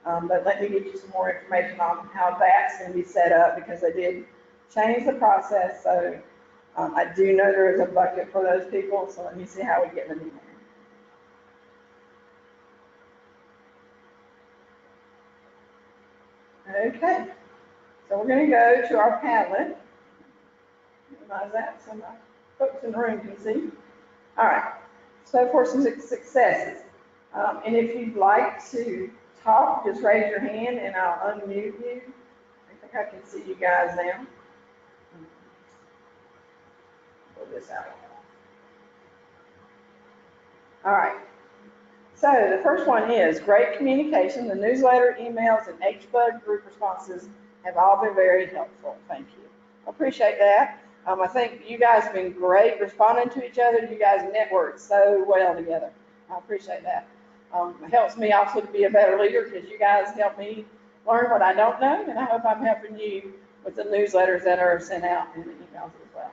But let me give you some more information on how that's going to be set up because they did change the process. So I do know there is a bucket for those people. So let me see how we get them in there. Okay. So we're going to go to our Padlet. Minimize that so my folks in the room can see. All right. So for some successes. And if you'd like to talk, just raise your hand and I'll unmute you. I think I can see you guys now. Pull this out. All right. So the first one is great communication. The newsletter, emails, and HBUG group responses have all been very helpful. Thank you. I appreciate that. I think you guys have been great responding to each other. You guys network so well together. I appreciate that. It helps me also to be a better leader because you guys help me learn what I don't know, and I hope I'm helping you with the newsletters that are sent out and the emails as well.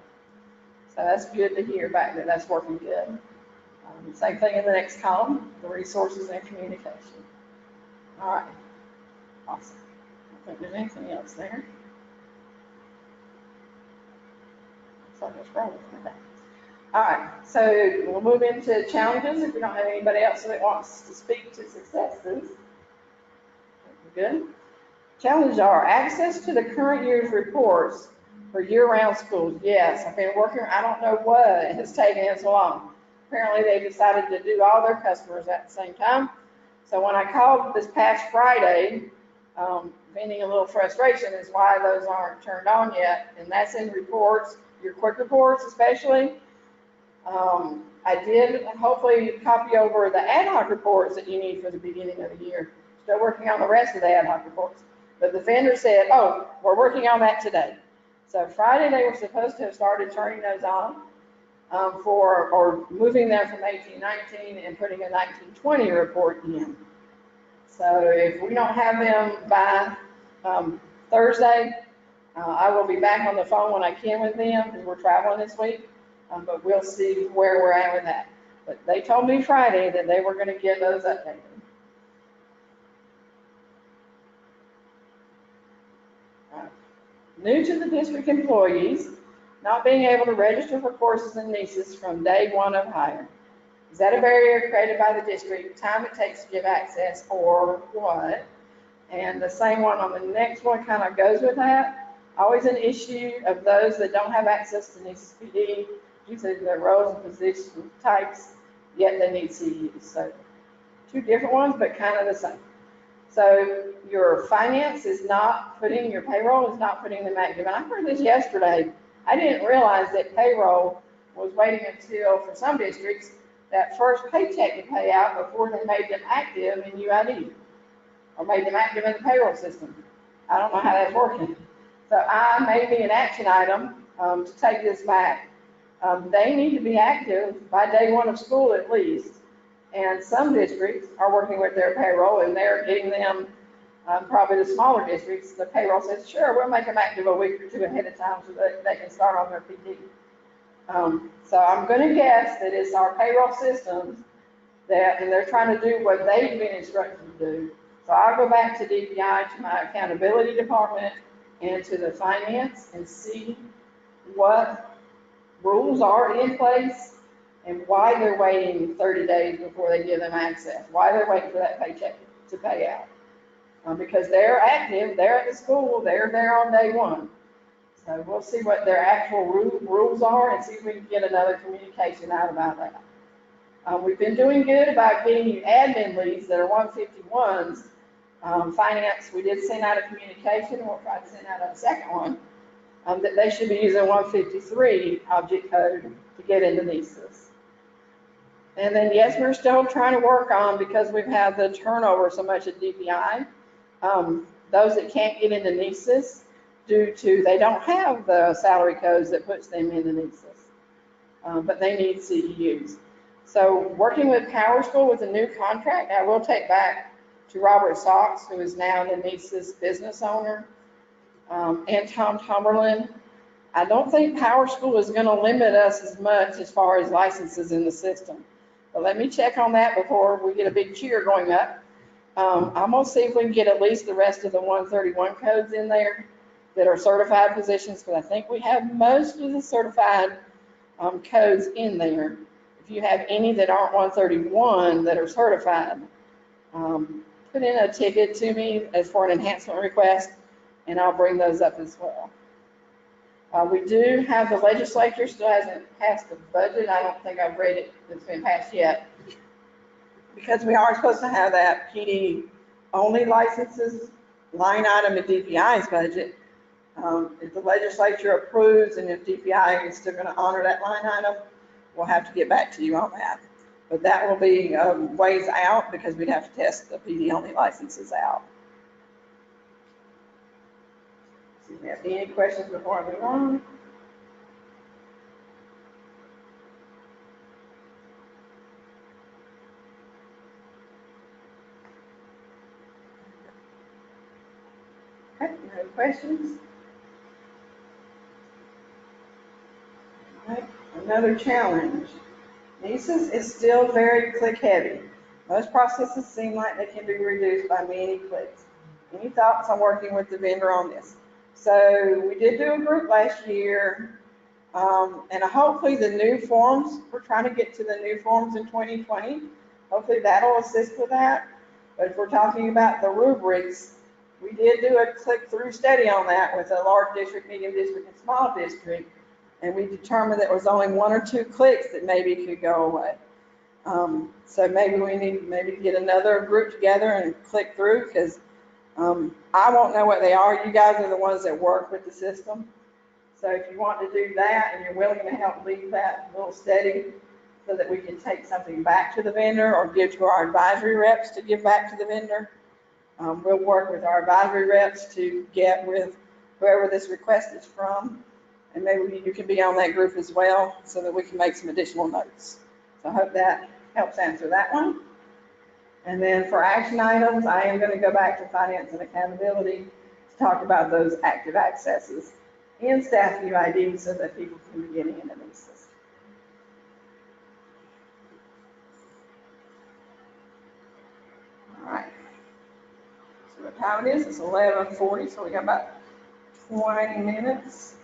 So that's good to hear back that that's working good. Same thing in the next column, the resources and communication. All right, awesome. I don't think there's anything else there. So what's wrong with that? All right, so we'll move into challenges if we don't have anybody else that wants to speak to successes. Good. Challenges are access to the current year's reports for year-round schools. Yes, I've been working, I don't know what has taken so long. Apparently they decided to do all their customers at the same time. So when I called this past Friday, venting a little frustration is why those aren't turned on yet. And that's in reports, your quick reports especially. I did hopefully copy over the ad hoc reports that you need for the beginning of the year. Still working on the rest of the ad hoc reports. But the vendor said, oh, we're working on that today. So Friday, they were supposed to have started turning those on or moving them from 1819 and putting a 1920 report in. So if we don't have them by Thursday, I will be back on the phone when I can with them because we're traveling this week, but we'll see where we're at with that. But they told me Friday that they were going to get those updated. New to the district employees, not being able to register for courses in NCEES from day one of hire. Is that a barrier created by the district, time it takes to give access, or what? And the same one on the next one kind of goes with that. Always an issue of those that don't have access to NCEES PD due to their roles and position types, yet they need CEUs. So two different ones, but kind of the same. So your finance is not putting, your payroll is not putting them active. And I heard this yesterday. I didn't realize that payroll was waiting until, for some districts, that first paycheck to pay out before they made them active in UID or made them active in the payroll system. I don't know how that's working. So I made me an action item to take this back. They need to be active by day one of school at least. And some districts are working with their payroll and they're getting them, probably the smaller districts, the payroll says, sure, we'll make them active a week or two ahead of time so that they can start on their PD. So I'm going to guess that it's our payroll systems that, and they're trying to do what they've been instructed to do. So I'll go back to DPI, to my accountability department, and to the finance and see what rules are in place and why they're waiting 30 days before they give them access, why they're waiting for that paycheck to pay out. Because they're active, they're at the school, they're there on day one. So we'll see what their actual rules are and see if we can get another communication out about that. We've been doing good about getting you admin leads that are 151s. Finance, we did send out a communication, and we'll try to send out a second one, that they should be using 153 object code to get into NCEES. And then, yes, we're still trying to work on, because we've had the turnover so much at DPI, those that can't get into NCEES due to they don't have the salary codes that puts them into NCEES, but they need CEUs. So working with Power School with a new contract, I will take back to Robert Sachs, who is now the NCEES business owner, and Tom Tomberlin. I don't think Power School is going to limit us as much as far as licenses in the system. But let me check on that before we get a big cheer going up. I'm going to see if we can get at least the rest of the 131 codes in there that are certified positions, because I think we have most of the certified codes in there. If you have any that aren't 131 that are certified, put in a ticket to me as for an enhancement request, and I'll bring those up as well. We do have, the legislature still hasn't passed the budget. I don't think I've read it, it's been passed yet. Because we are supposed to have that PD only licenses line item in DPI's budget. If the legislature approves and if DPI is still going to honor that line item, we'll have to get back to you on that. But that will be ways out, because we'd have to test the PD only licenses out. See if we have any questions before I move on. Okay, no questions? All right, another challenge. NCEES is still very click heavy. Most processes seem like they can be reduced by many clicks. Any thoughts on working with the vendor on this? So we did do a group last year, and hopefully the new forms, we're trying to get to the new forms in 2020. Hopefully that'll assist with that. But if we're talking about the rubrics, we did do a click-through study on that with a large district, medium district, and small district, and we determined that it was only 1 or 2 clicks that maybe could go away. So maybe we need to get another group together and click through, because I won't know what they are. You guys are the ones that work with the system. So if you want to do that and you're willing to help lead that little study so that we can take something back to the vendor or give to our advisory reps to give back to the vendor, We'll work with our advisory reps to get with whoever this request is from, and maybe you can be on that group as well so that we can make some additional notes. So I hope that helps answer that one. And then for action items, I am going to go back to finance and accountability to talk about those active accesses in staff UID so that people can be getting into NCEES. All right. So what time it is? It's 11:40, so we got about 20 minutes.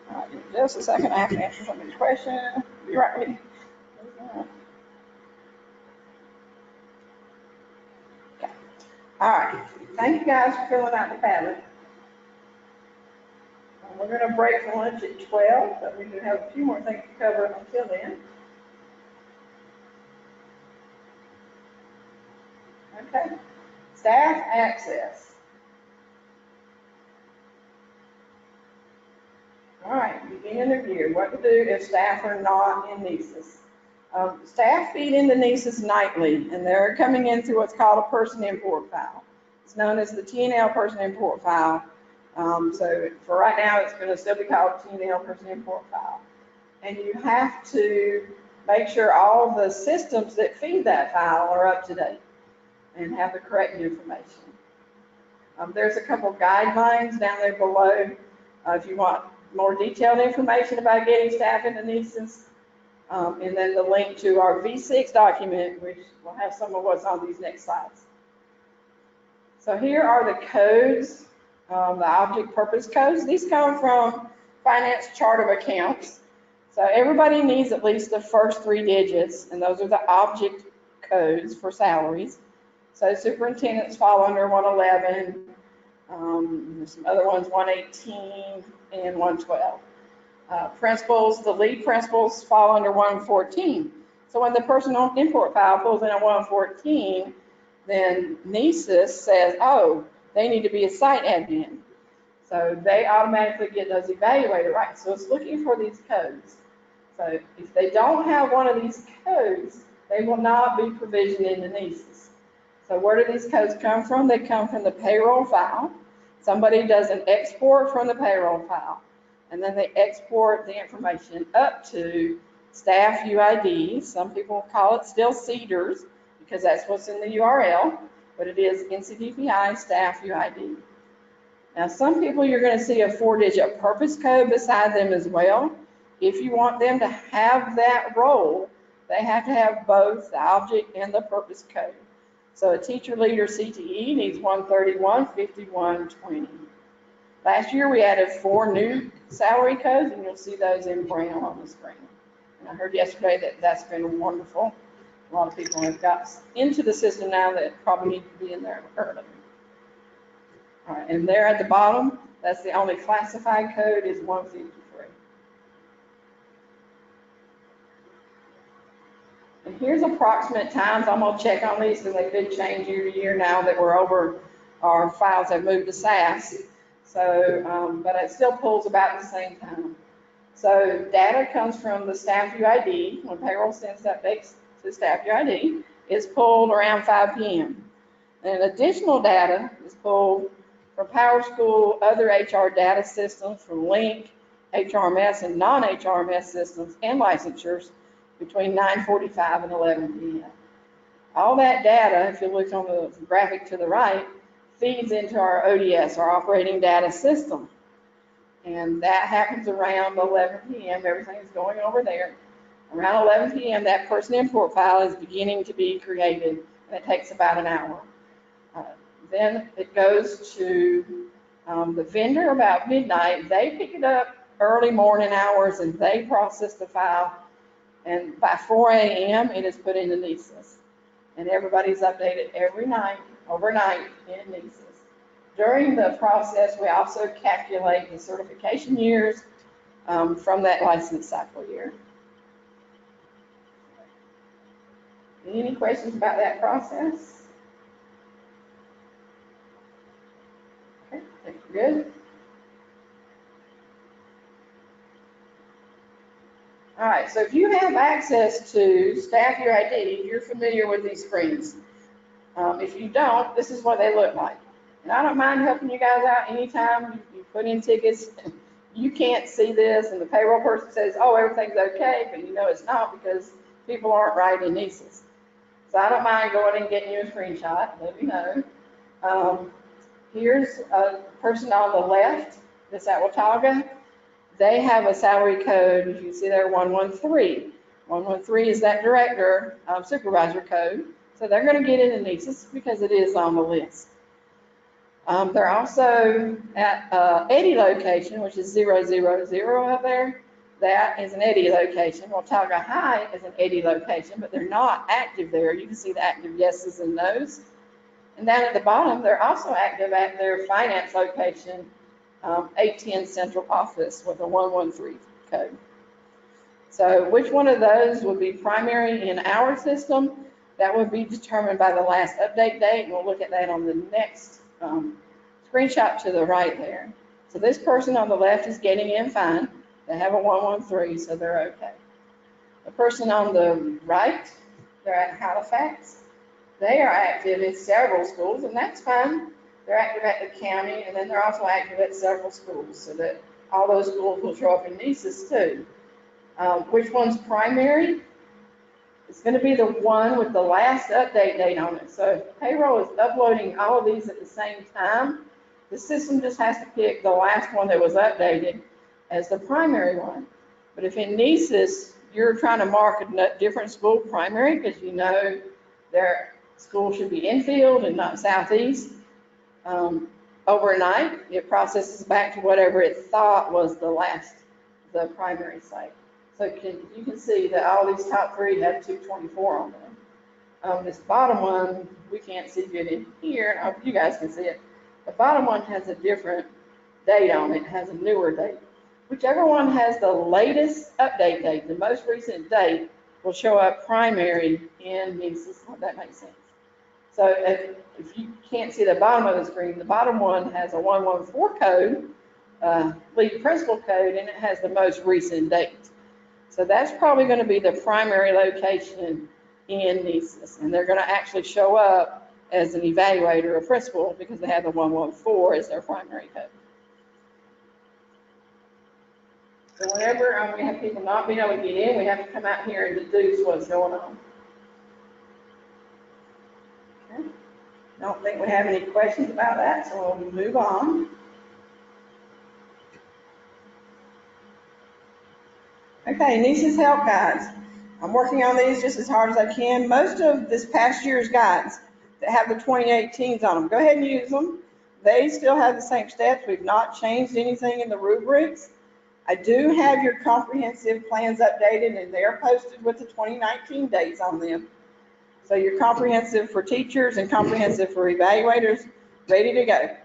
All right, give me just a second. I have to answer somebody's question. Be right with you. Okay. All right. Thank you guys for filling out the Padlet. We're going to break for lunch at 12, but we do have a few more things to cover until then. Okay. Staff access. All right, beginning of year, what to do if staff are not in NCEES. Staff feed into NCEES nightly, and they're coming in through what's called a person import file. It's known as the T&L person import file. So for right now, it's going to still be called T&L person import file. And you have to make sure all the systems that feed that file are up to date and have the correct information. There's a couple guidelines down there below if you want more detailed information about getting staff into NCEES. And then the link to our V6 document, which will have some of what's on these next slides. So here are the codes, the object purpose codes. These come from Finance Chart of Accounts. So everybody needs at least the first 3 digits, and those are the object codes for salaries. So superintendents fall under 111. There's some other ones, 118 and 112. Principals, the lead principals fall under 114. So when the personal import file pulls in at 114, then NCEES says, oh, they need to be a site admin. So they automatically get those evaluated, right? So it's looking for these codes. So if they don't have one of these codes, they will not be provisioned into NCEES. So where do these codes come from? They come from the payroll file. Somebody does an export from the payroll file, and then they export the information up to staff UID. Some people call it still CEDARS because that's what's in the URL, but it is NCDPI staff UID. Now, some people you're going to see a 4-digit purpose code beside them as well. If you want them to have that role, they have to have both the object and the purpose code. So a teacher leader CTE needs 131-51-20. Last year we added 4 new salary codes, and you'll see those in brown on the screen. And I heard yesterday that that's been wonderful. A lot of people have got into the system now that probably need to be in there early. All right, and there at the bottom, that's the only classified code is 153. And here's approximate times. I'm going to check on these because they could change year to year now that we're over, our files have moved to SAS. So, but it still pulls about the same time. So data comes from the staff UID. When payroll sends updates to staff UID, it's pulled around 5 p.m. And additional data is pulled from PowerSchool, other HR data systems, from Link, HRMS, and non-HRMS systems and licensures between 9:45 and 11 p.m. All that data, if you look on the graphic to the right, feeds into our ODS, our operating data system. And that happens around 11 p.m. Everything is going over there. Around 11 p.m., that person import file is beginning to be created, and it takes about an hour. Then it goes to the vendor about midnight. They pick it up early morning hours, and they process the file. And by 4 a.m., it is put into NCEES. And everybody's updated every night, overnight in NCEES. During the process, we also calculate the certification years from that license cycle year. Any questions about that process? Okay, think we're good. All right, so if you have access to Staff Your ID, you're familiar with these screens. If you don't, this is what they look like. And I don't mind helping you guys out anytime you put in tickets. You can't see this, and the payroll person says, oh, everything's okay, but you know it's not because people aren't writing NCEES. So I don't mind going and getting you a screenshot, let me know. Here's a person on the left, Miss at Watauga. They have a salary code, if you see there, 113. 113 is that director supervisor code. So they're going to get it in NCEES because it is on the list. They're also at Eddy location, which is 000 up there. That is an Eddy location. Watauga High is an Eddy location, but they're not active there. You can see the active yeses and nos. And down at the bottom, they're also active at their finance location, 810 Central Office with a 113 code. So which one of those would be primary in our system? That would be determined by the last update date, and we'll look at that on the next screenshot to the right there. So this person on the left is getting in fine. They have a 113, so they're okay. The person on the right, they're at Halifax. They are active in several schools, and that's fine. They're active at the county, and then they're also active at several schools, so that all those schools will show up in NCEES too. Which one's primary? It's going to be the one with the last update date on it. So if payroll is uploading all of these at the same time, the system just has to pick the last one that was updated as the primary one. But if in NCEES, you're trying to mark a different school primary because you know their school should be infield and not southeast, overnight, it processes back to whatever it thought was the primary site. So you can see that all these top three have 224 on them. This bottom one, we can't see good in here. I hope you guys can see it. The bottom one has a different date on it, has a newer date. Whichever one has the latest update date, the most recent date, will show up primary in NCEES. If that makes sense. So if you can't see the bottom of the screen, the bottom one has a 114 code, lead principal code, and it has the most recent date. So that's probably going to be the primary location in NCEES, and they're going to actually show up as an evaluator or principal because they have the 114 as their primary code. So whenever we have people not being able to get in, we have to come out here and deduce what's going on. Okay. I don't think we have any questions about that, so we'll move on. Okay, NCEES help guides. I'm working on these just as hard as I can. Most of this past year's guides that have the 2018s on them, go ahead and use them. They still have the same steps. We've not changed anything in the rubrics. I do have your comprehensive plans updated, and they're posted with the 2019 dates on them. So your comprehensive for teachers and comprehensive for evaluators, ready to go.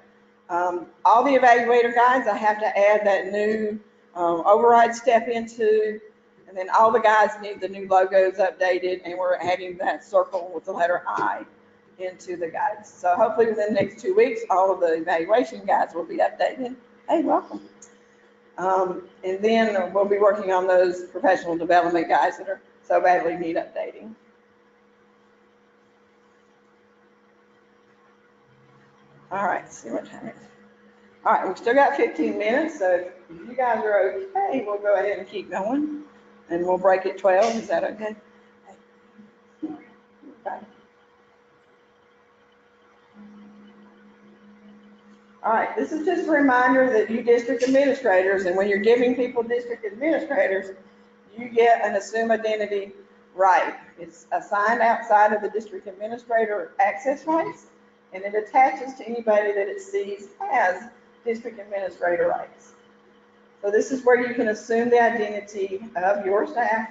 All the evaluator guides, I have to add that new override step into, and then all the guides need the new logos updated, and we're adding that circle with the letter I into the guides. So hopefully within the next 2 weeks, all of the evaluation guides will be updated. Hey, welcome. And then we'll be working on those professional development guides that are so badly need updating. All right, see what time it is. All right, we've still got 15 minutes, so if you guys are okay, we'll go ahead and keep going, and we'll break at 12. Is that okay? Okay. All right, this is just a reminder that you district administrators, and when you're giving people district administrators, you get an assume identity right. It's assigned outside of the district administrator access rights, and it attaches to anybody that it sees as district administrator rights. So this is where you can assume the identity of your staff,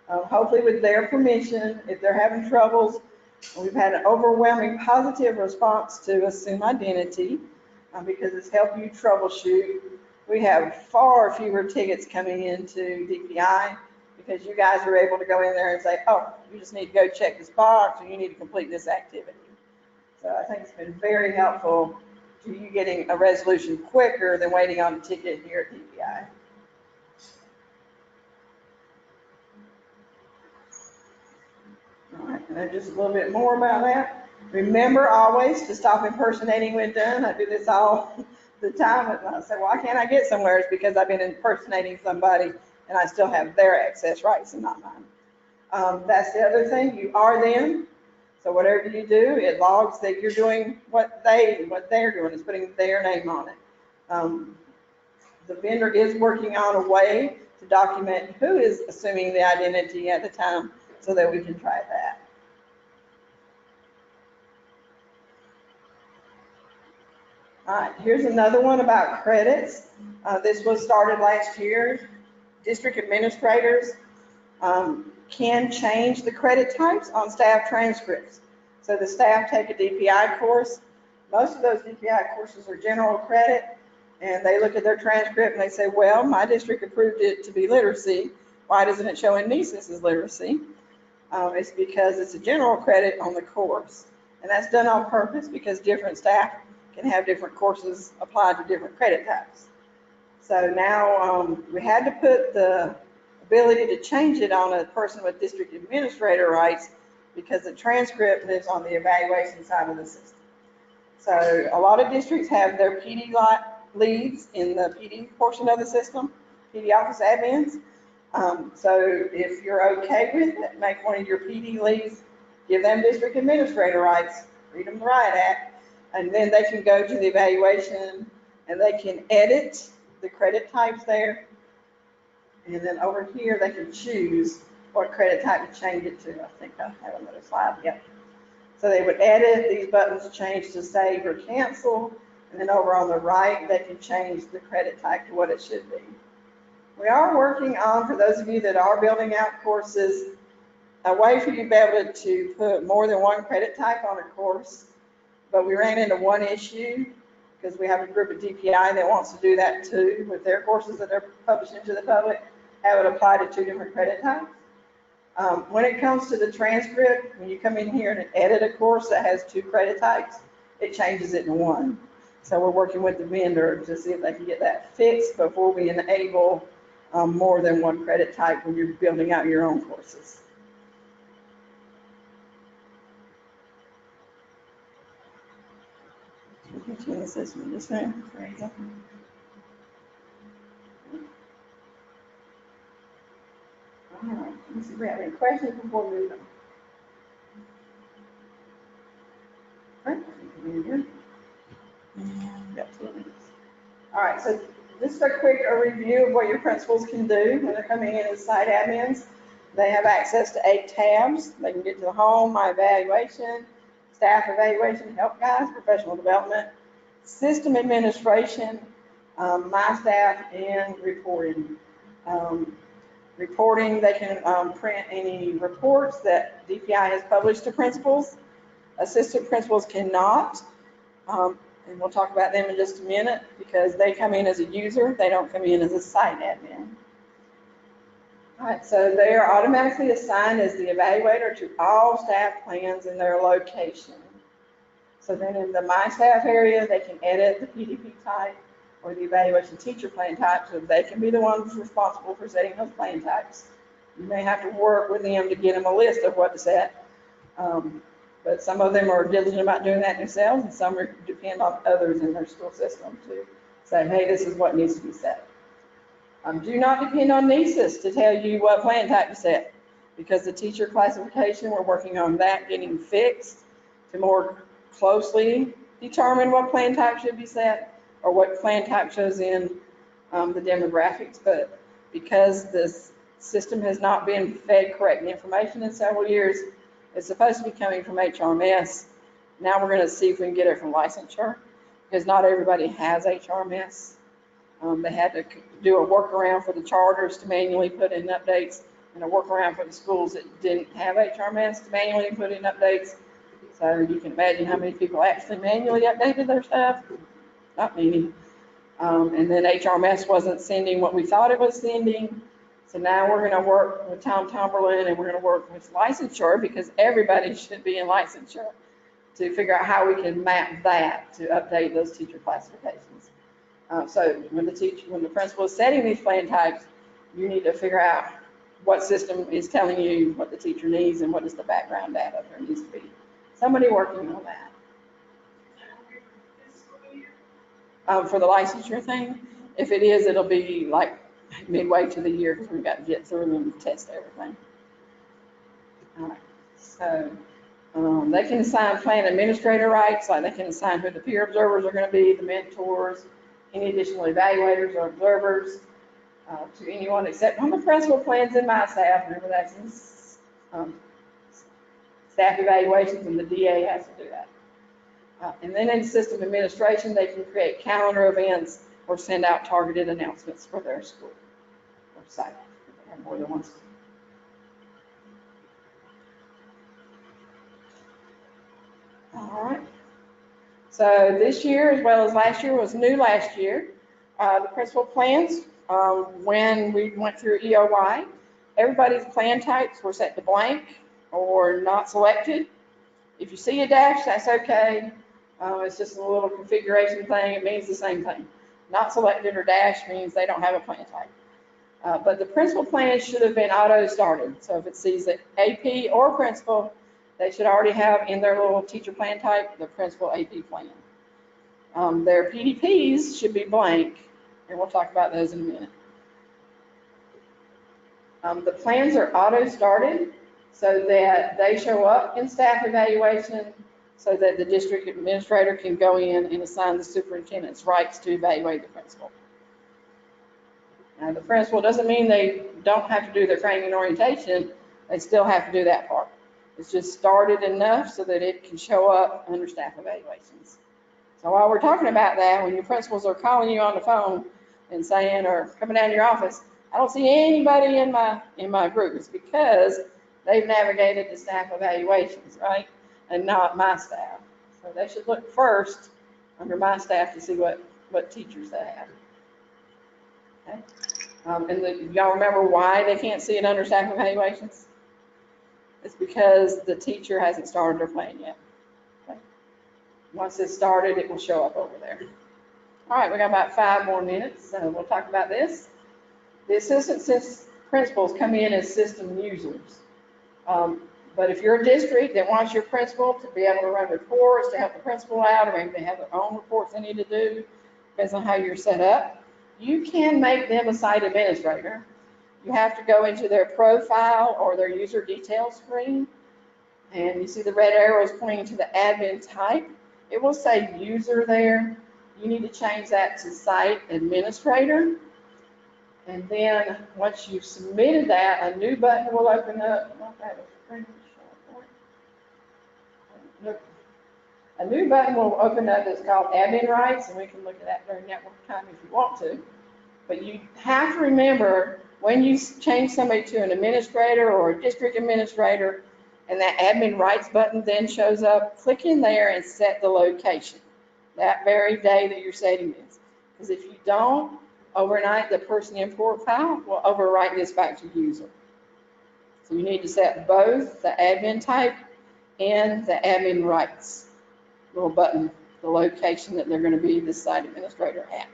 hopefully with their permission. If they're having troubles, we've had an overwhelming positive response to assume identity because it's helped you troubleshoot. We have far fewer tickets coming into DPI because you guys are able to go in there and say, oh, you just need to go check this box, or you need to complete this activity. So I think it's been very helpful to you getting a resolution quicker than waiting on a ticket here at DPI. All right, and then just a little bit more about that. Remember always to stop impersonating when done. I do this all the time. And I say, why can't I get somewhere? It's because I've been impersonating somebody and I still have their access rights and not mine. That's the other thing. You are them. So whatever you do, it logs that you're doing what they're doing, is putting their name on it. The vendor is working on a way to document who is assuming the identity at the time so that we can try that. All right, here's another one about credits. This was started last year. District administrators can change the credit types on staff transcripts. So the staff take a DPI course. Most of those DPI courses are general credit, and they look at their transcript and they say, well, my district approved it to be literacy. Why doesn't it show in NCEES as literacy? It's because it's a general credit on the course. And that's done on purpose because different staff can have different courses applied to different credit types. So now we had to put the ability to change it on a person with district administrator rights because the transcript lives on the evaluation side of the system. So a lot of districts have their PD leads in the PD portion of the system, PD office admins. So if you're okay with it, make one of your PD leads, give them district administrator rights, read them the Riot Act, and then they can go to the evaluation and they can edit the credit types there. And then over here, they can choose what credit type to change it to. I think I have another slide. Yep. So they would edit, these buttons change to save or cancel. And then over on the right, they can change the credit type to what it should be. We are working on, for those of you that are building out courses, a way for you to be able to put more than one credit type on a course. But we ran into one issue because we have a group at DPI that wants to do that too with their courses that they're publishing to the public, have it apply to 2 different credit types. When it comes to the transcript, when you come in here and edit a course that has 2 credit types, it changes it to 1. So we're working with the vendor to see if they can get that fixed before we enable more than 1 credit type when you're building out your own courses. This is this one. All right, let's see if we have any questions before we move on. Okay. All right, so just a quick review of what your principals can do when they're coming in as site admins. They have access to 8 tabs. They can get to the home, my evaluation, staff evaluation, help guides, professional development, system administration, my staff, and reporting. Reporting, they can print any reports that DPI has published to principals. Assistant principals cannot, and we'll talk about them in just a minute because they come in as a user, they don't come in as a site admin. All right, so they are automatically assigned as the evaluator to all staff plans in their location. So then in the My Staff area, they can edit the PDP type or the evaluation teacher plan type, so they can be the ones responsible for setting those plan types. You may have to work with them to get them a list of what to set, but some of them are diligent about doing that themselves, and some depend on others in their school system to say, hey, this is what needs to be set. Do not depend on NCEES to tell you what plan type to set, because the teacher classification, we're working on that getting fixed to more closely determine what plan type should be set or what plan type shows in the demographics. But because this system has not been fed correct information in several years, it's supposed to be coming from HRMS. Now we're going to see if we can get it from licensure, because not everybody has HRMS. They had to do a workaround for the charters to manually put in updates, and a workaround for the schools that didn't have HRMS to manually put in updates. So you can imagine how many people actually manually updated their stuff. Not many. And then HRMS wasn't sending what we thought it was sending. So now we're going to work with Tom Tomberlin, and we're going to work with licensure, because everybody should be in licensure, to figure out how we can map that to update those teacher classifications. So when the principal is setting these plan types, you need to figure out what system is telling you what the teacher needs and what is the background data there needs to be. Somebody working on that. For the licensure thing, if it is, it'll be like midway to the year, because we've got to get through and test everything. All right, so they can assign plan administrator rights, like they can assign who the peer observers are going to be, the mentors, any additional evaluators or observers, to anyone except on the principal plans in my staff. Remember, that's in staff evaluations, and the DA has to do that. And then in system administration, they can create calendar events or send out targeted announcements for their school or site if they have more than one school. All right. So this year, as well as last year, was new last year. The principal plans, when we went through EOY, everybody's plan types were set to blank or not selected. If you see a dash, that's okay. It's just a little configuration thing. It means the same thing. Not selected or dash means they don't have a plan type. But the principal plan should have been auto started. So if it sees the AP or principal, they should already have in their little teacher plan type the principal AP plan. Their PDPs should be blank, and we'll talk about those in a minute. The plans are auto started so that they show up in staff evaluation, so that the district administrator can go in and assign the superintendent's rights to evaluate the principal. Now, the principal doesn't mean they don't have to do their training and orientation. They still have to do that part. It's just started enough so that it can show up under staff evaluations. So while we're talking about that, when your principals are calling you on the phone and saying, or coming down to your office, I don't see anybody in my group, it's because they've navigated the staff evaluations, right? And not my staff. So they should look first under my staff to see what teachers they have. Okay. And y'all remember why they can't see it under staff evaluations? It's because the teacher hasn't started their plan yet. Okay. Once it's started, it will show up over there. All right, we got about 5 more minutes, so we'll talk about this. The assistant principals come in as system users. But if you're a district that wants your principal to be able to run reports to help the principal out, or maybe they have their own reports they need to do, depends on how you're set up, you can make them a site administrator. You have to go into their profile or their user details screen, and you see the red arrows pointing to the admin type. It will say user there. You need to change that to site administrator. And then once you've submitted that, a new button will open up. A new button will open up that's called admin rights, and we can look at that during network time if you want to. But you have to remember, when you change somebody to an administrator or a district administrator, and that admin rights button then shows up, click in there and set the location that very day that you're setting this. Because if you don't, overnight the person import file will overwrite this back to user. So you need to set both the admin type and the admin rights little button, the location that they're going to be the site administrator at.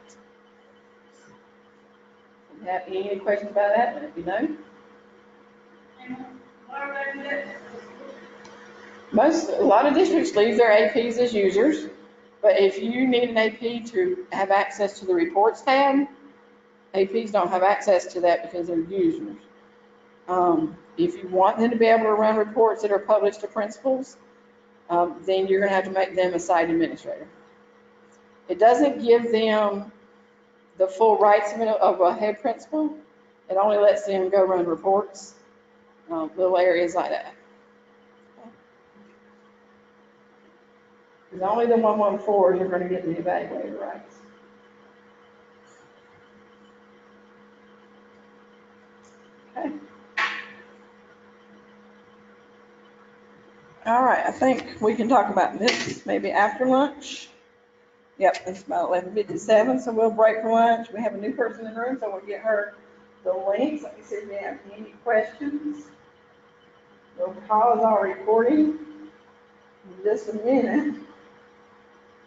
If you have any questions about that, let me know. A lot of districts leave their APs as users, but if you need an AP to have access to the reports tab, APs don't have access to that because they're users. If you want them to be able to run reports that are published to principals, then you're going to have to make them a site administrator. It doesn't give them the full rights of a head principal. It only lets them go run reports, little areas like that. Because only the 114s are going to get the evaluator rights. Okay. All right, I think we can talk about this maybe after lunch. Yep, it's about 11:57, so we'll break for lunch. We have a new person in the room, so we'll get her the links. Let me see if we have any questions. We'll pause our recording in just a minute.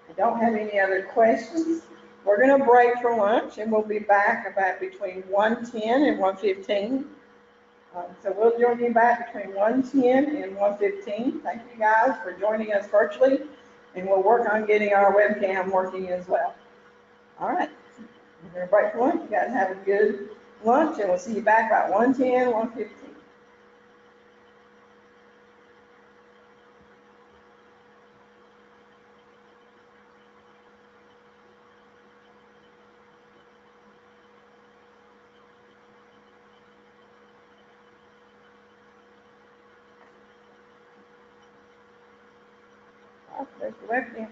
I don't have any other questions. We're going to break for lunch, and we'll be back about between 1:10 and 1:15. So we'll join you back between 1:10 and 1:15. Thank you guys for joining us virtually, and we'll work on getting our webcam working as well. All right, we're going to break for lunch. You guys have a good lunch, and we'll see you back about 1:10, 1:15. Oh, there's the webcam.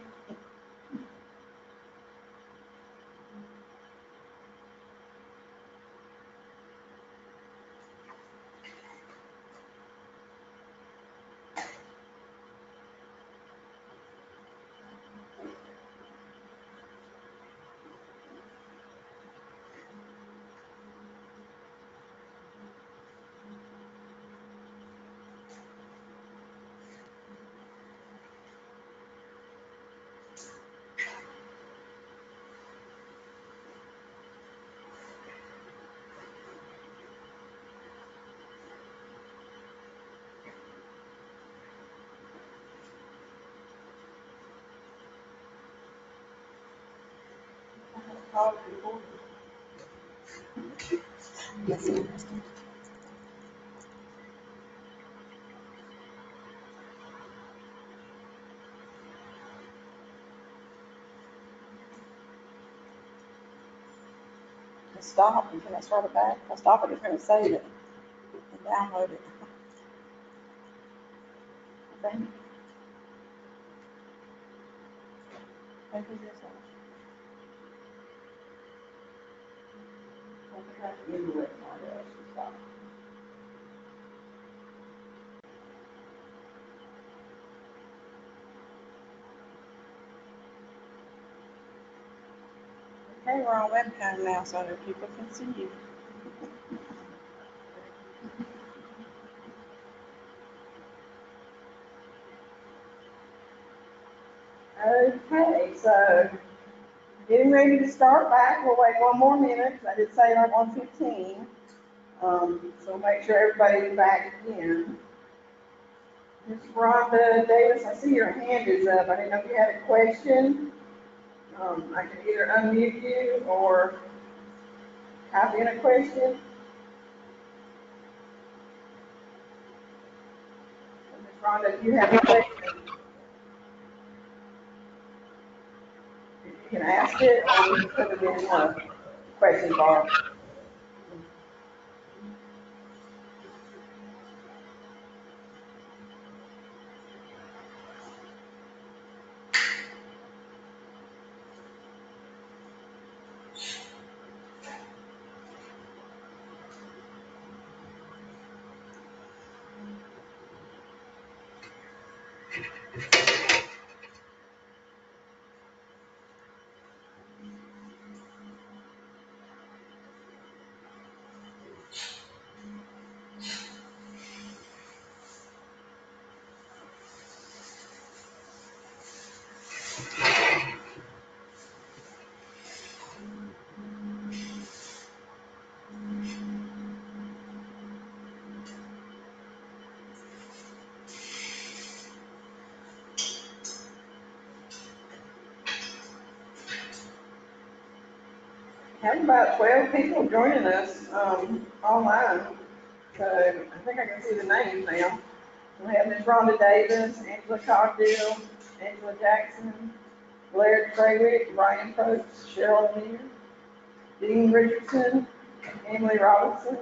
Stop, and can I start it back? If I stop it, it's going to save it and download it. Okay. Thank you, yes, stop. Okay, we're on webcam now, so that people can see you. Okay, so getting ready to start back. We'll wait one more minute. I did say like 1:15. So make sure everybody's back again. Ms. Rhonda Davis, I see your hand is up. I didn't know if you had a question. I can either unmute you or type in a question. Ms. Rhonda, if you have a question, you can ask it or you can put it in the question bar. I have about 12 people joining us online, so I think I can see the names now. We have Ms. Rhonda Davis, Angela Cogdill, Angela Jackson, Blair Craywick, Brian Probst, Cheryl Lear, Dean Richardson, Emily Robinson,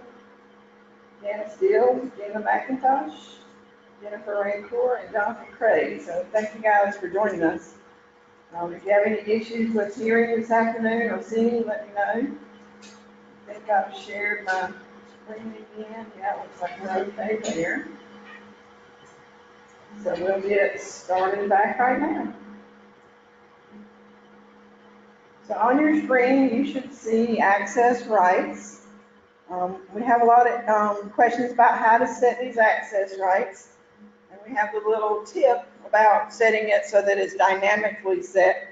Janice Steele, Gina McIntosh, Jennifer Rancourt, and Jonathan Craig. So thank you guys for joining us. If you have any issues with hearing this afternoon or seeing, let me know. I think I've shared my screen again. Yeah, it looks like we're okay there. So we'll get started back right now. So on your screen, you should see access rights. We have a lot of questions about how to set these access rights. And we have the little tip about setting it so that it's dynamically set,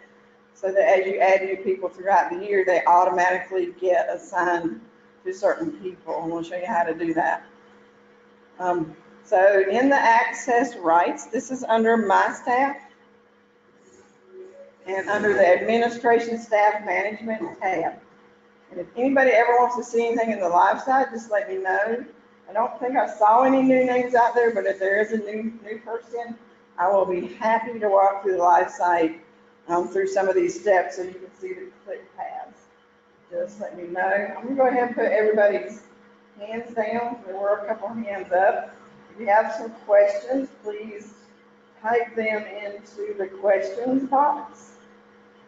so that as you add new people throughout the year, they automatically get assigned to certain people. And we'll show you how to do that. So in the access rights, this is under My Staff and under the Administration Staff Management tab. And if anybody ever wants to see anything in the live side, just let me know. I don't think I saw any new names out there, but if there is a new person, I will be happy to walk through the live site through some of these steps so you can see the click paths. Just let me know. I'm going to go ahead and put everybody's hands down. There were a couple hands up. If you have some questions, please type them into the questions box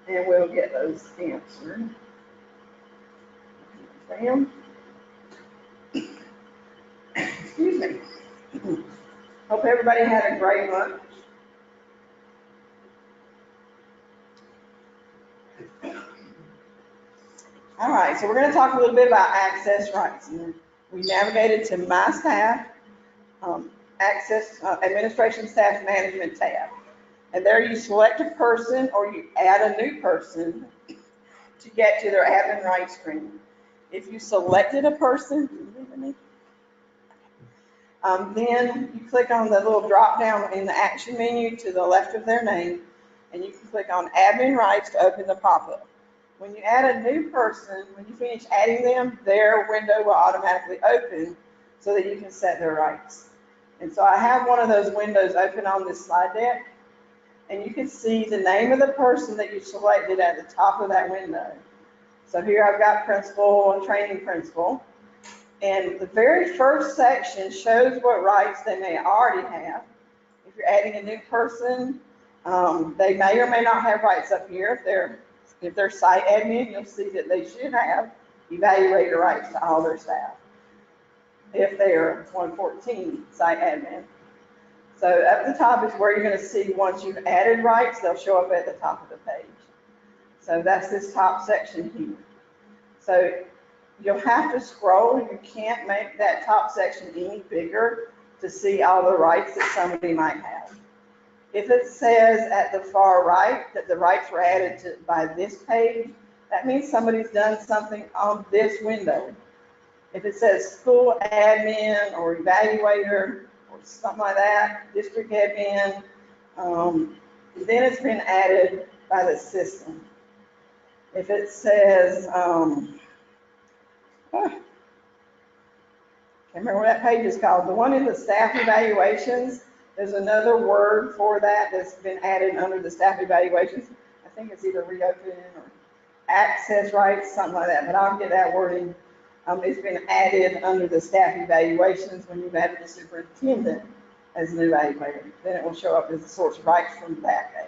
and we'll get those answered. Sam? Excuse me. Hope everybody had a great lunch. All right, so we're going to talk a little bit about access rights. We navigated to My Staff, Administration Staff Management tab. And there you select a person or you add a new person to get to their admin rights screen. If you selected a person, then you click on the little drop down in the action menu to the left of their name, and you can click on admin rights to open the pop-up. When you add a new person, when you finish adding them, their window will automatically open so that you can set their rights. And so I have one of those windows open on this slide deck, and you can see the name of the person that you selected at the top of that window. So here I've got principal and training principal. And the very first section shows what rights they may already have. If you're adding a new person, they may or may not have rights up here. If they're site admin, you'll see that they should have evaluator rights to all their staff. If they're 114 site admin. So up the top is where you're going to see once you've added rights, they'll show up at the top of the page. So that's this top section here. So you'll have to scroll. You can't make that top section any bigger to see all the rights that somebody might have. If it says at the far right that the rights were added by this page, that means somebody's done something on this window. If it says school admin or evaluator or something like that, district admin, then it's been added by the system. If it says, can't remember what that page is called, the one in the staff evaluations, there's another word for that that's been added under the staff evaluations. I think it's either reopen or access rights, something like that, but I'll get that wording. It's been added under the staff evaluations when you've added the superintendent as an evaluator. Then it will show up as a source of rights from that page.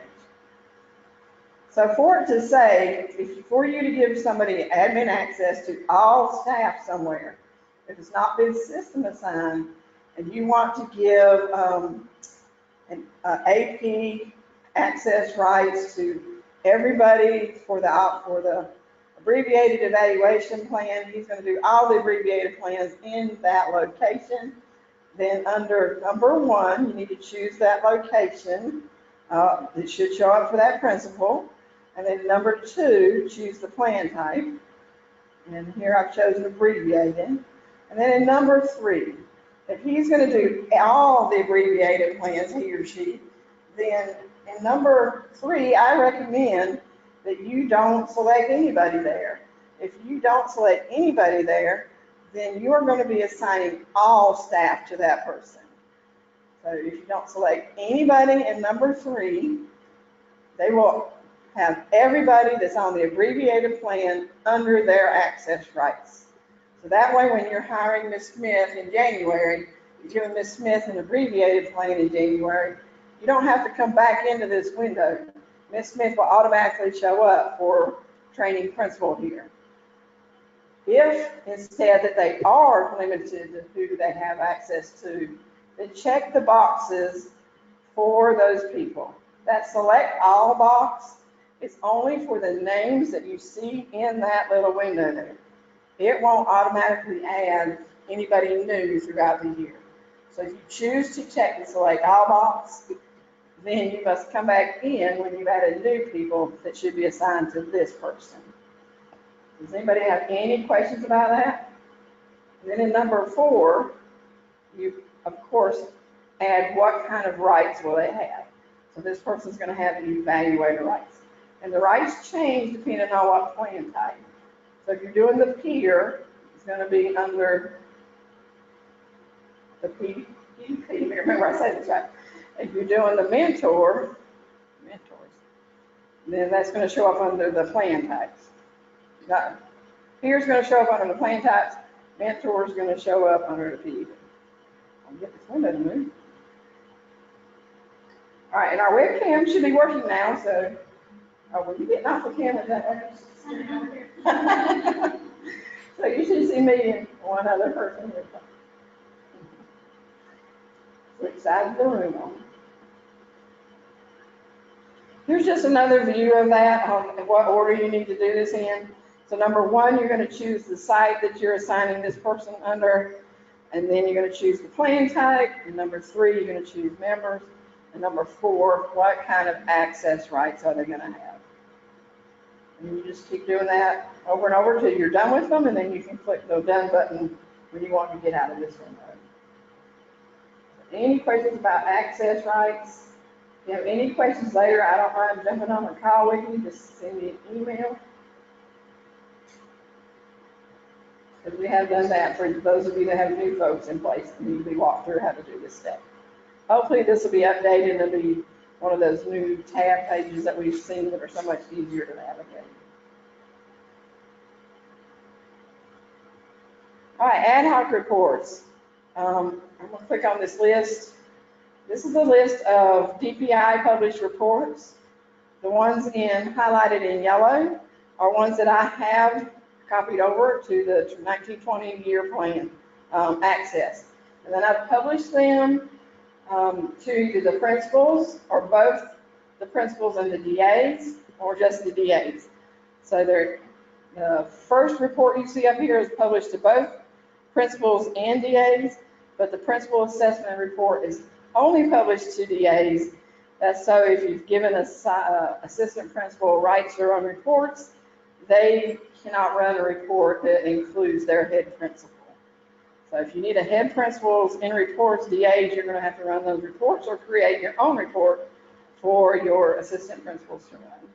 So for it to say, for you to give somebody admin access to all staff somewhere, if it's not been system assigned, and you want to give an AP access rights to everybody for the abbreviated evaluation plan, he's going to do all the abbreviated plans in that location. Then under number 1, you need to choose that location. It should show up for that principal. And then number 2, choose the plan type. And here I've chosen abbreviated. And then in number 3, if he's going to do all the abbreviated plans, he or she, then in number 3, I recommend that you don't select anybody there. If you don't select anybody there, then you are going to be assigning all staff to that person. So if you don't select anybody in number 3, they will have everybody that's on the abbreviated plan under their access rights. So that way when you're hiring Ms. Smith in January, you're giving Ms. Smith an abbreviated plan in January, you don't have to come back into this window. Ms. Smith will automatically show up for training principal here. If instead that they are limited to who they have access to, then check the boxes for those people. That select all box is only for the names that you see in that little window there. it won't automatically add anybody new throughout the year. So if you choose to check the select all box, then you must come back in when you've added new people that should be assigned to this person. Does anybody have any questions about that? And then in number 4, you, of course, add what kind of rights will they have. So this person's going to have evaluator rights. And the rights change depending on what plan type. So if you're doing the peer, it's going to be under the PDP. Remember I said this right. If you're doing the mentors, then that's going to show up under the plan types. No, peer's going to show up under the plan types. Mentor's going to show up under the PDP. I'll get this window to move. All right, and our webcam should be working now, so, oh, well, you getting off the camera, is that right? So you should see me and one other person here. Switch sides of the room on. Here's just another view of that, what order you need to do this in. So number 1, you're going to choose the site that you're assigning this person under, and then you're going to choose the plan type. And number 3, you're going to choose members. And number 4, what kind of access rights are they going to have? And you just keep doing that over and over until you're done with them, and then you can click the done button when you want to get out of this window. Any questions about access rights? If you have any questions later, I don't mind jumping on a call with you. Just send me an email. Because we have done that for those of you that have new folks in place and need to be walked through how to do this step. Hopefully this will be updated and it'll be one of those new tab pages that we've seen that are so much easier to navigate. All right, ad hoc reports. I'm going to click on this list. This is the list of DPI published reports. The ones highlighted in yellow are ones that I have copied over to the 1920 year plan access. And then I've published them to either the principals or both the principals and the DAs or just the DAs. So the first report you see up here is published to both principals and DAs, but the principal assessment report is only published to DAs. That's so if you've given an assistant principal rights to run reports, they cannot run a report that includes their head principal. So if you need a head principals in reports, DAs, you're going to have to run those reports or create your own report for your assistant principals to run.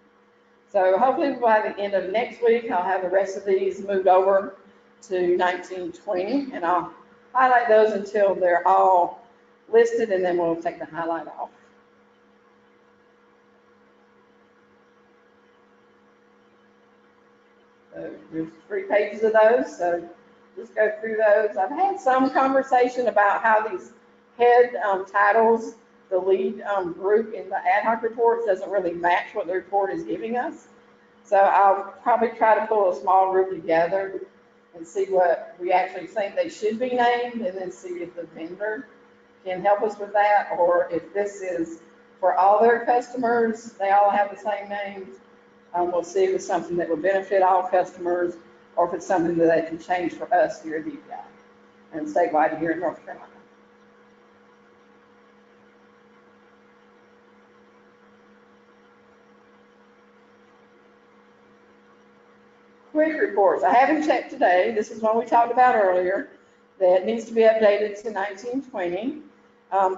So hopefully by the end of next week, I'll have the rest of these moved over to 1920, and I'll highlight those until they're all listed, and then we'll take the highlight off. So there's 3 pages of those, so just go through those. I've had some conversation about how these head titles, the lead group in the ad hoc reports doesn't really match what the report is giving us. So I'll probably try to pull a small group together and see what we actually think they should be named, and then see if the vendor can help us with that, or if this is for all their customers, they all have the same names. We'll see if it's something that will benefit all customers, or if it's something that they can change for us here at DPI and statewide here in North Carolina. Quick reports. I haven't checked today. This is one we talked about earlier that needs to be updated to 1920.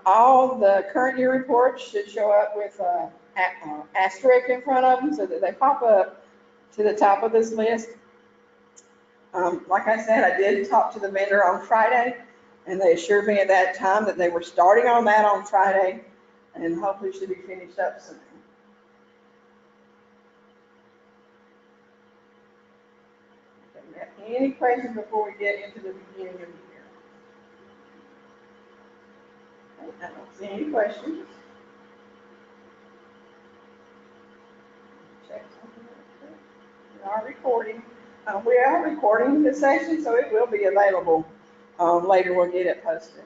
All the current year reports should show up with an asterisk in front of them so that they pop up to the top of this list. Like I said, I did talk to the vendor on Friday, and they assured me at that time that they were starting on that on Friday, and hopefully should be finished up soon. Any questions before we get into the beginning of the year? Okay, I don't see any questions. Check something real quick. We are recording. We are recording the session, so it will be available later. We'll get it posted.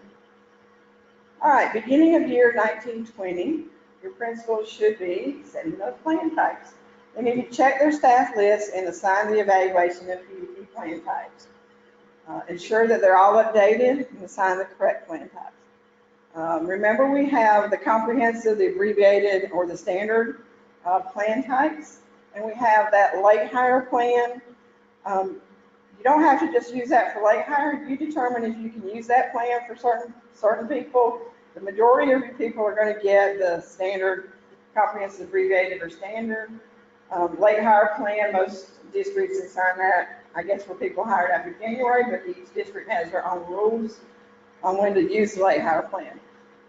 All right, beginning of year 1920, your principals should be setting those plan types. They need to check their staff list and assign the evaluation of PDP plan types. Ensure that they're all updated and assign the correct plan types. Remember, we have the comprehensive, the abbreviated, or the standard plan types, and we have that late hire plan. You don't have to just use that for late hire. You determine if you can use that plan for certain people. The majority of your people are going to get the standard, comprehensive, abbreviated, or standard. Late hire plan, most districts assign that, I guess, for people hired after January, but each district has their own rules on when to use the late hire plan.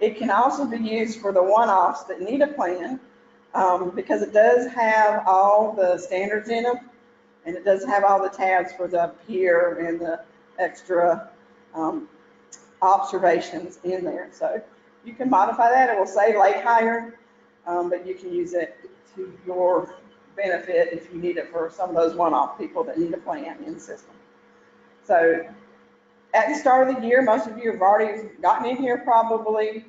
It can also be used for the one-offs that need a plan, because it does have all the standards in them, and it does have all the tabs for the peer and the extra observations in there. So you can modify that. It will say late hire, but you can use it to your benefit if you need it for some of those one-off people that need a plan in the system. So at the start of the year, most of you have already gotten in here probably,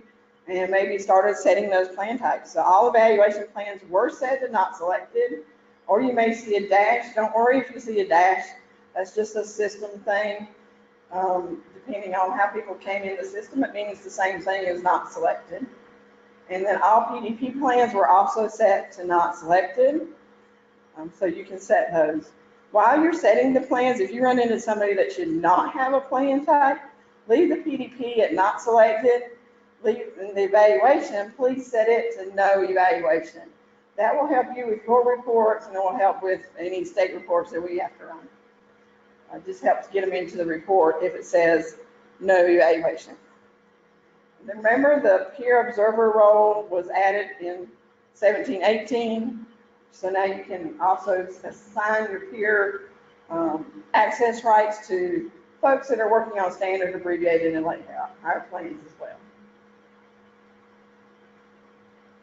and maybe started setting those plan types. So all evaluation plans were set to not selected, or you may see a dash. Don't worry if you see a dash. That's just a system thing. Depending on how people came in the system, it means the same thing as not selected. And then all PDP plans were also set to not selected. So you can set those. While you're setting the plans, if you run into somebody that should not have a plan type, leave the PDP at not selected. Leave in the evaluation, please set it to no evaluation. That will help you with your reports, and it will help with any state reports that we have to run. It just helps get them into the report if it says no evaluation. And remember, the peer observer role was added in 1718. So now you can also assign your peer access rights to folks that are working on standard, abbreviated, and late hire plans as well.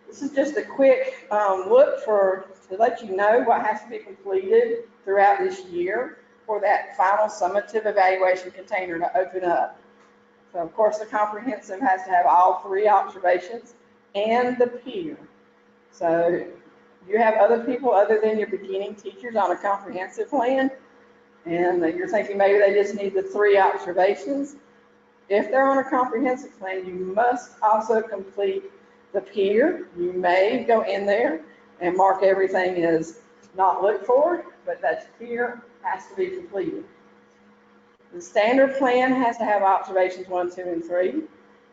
This is just a quick look to let you know what has to be completed throughout this year for that final summative evaluation container to open up. So of course the comprehensive has to have all 3 observations and the peer. So you have other people other than your beginning teachers on a comprehensive plan, and you're thinking maybe they just need the 3 observations. If they're on a comprehensive plan, you must also complete the peer. You may go in there and mark everything as not looked for, but that peer has to be completed. The standard plan has to have observations 1, 2, and 3.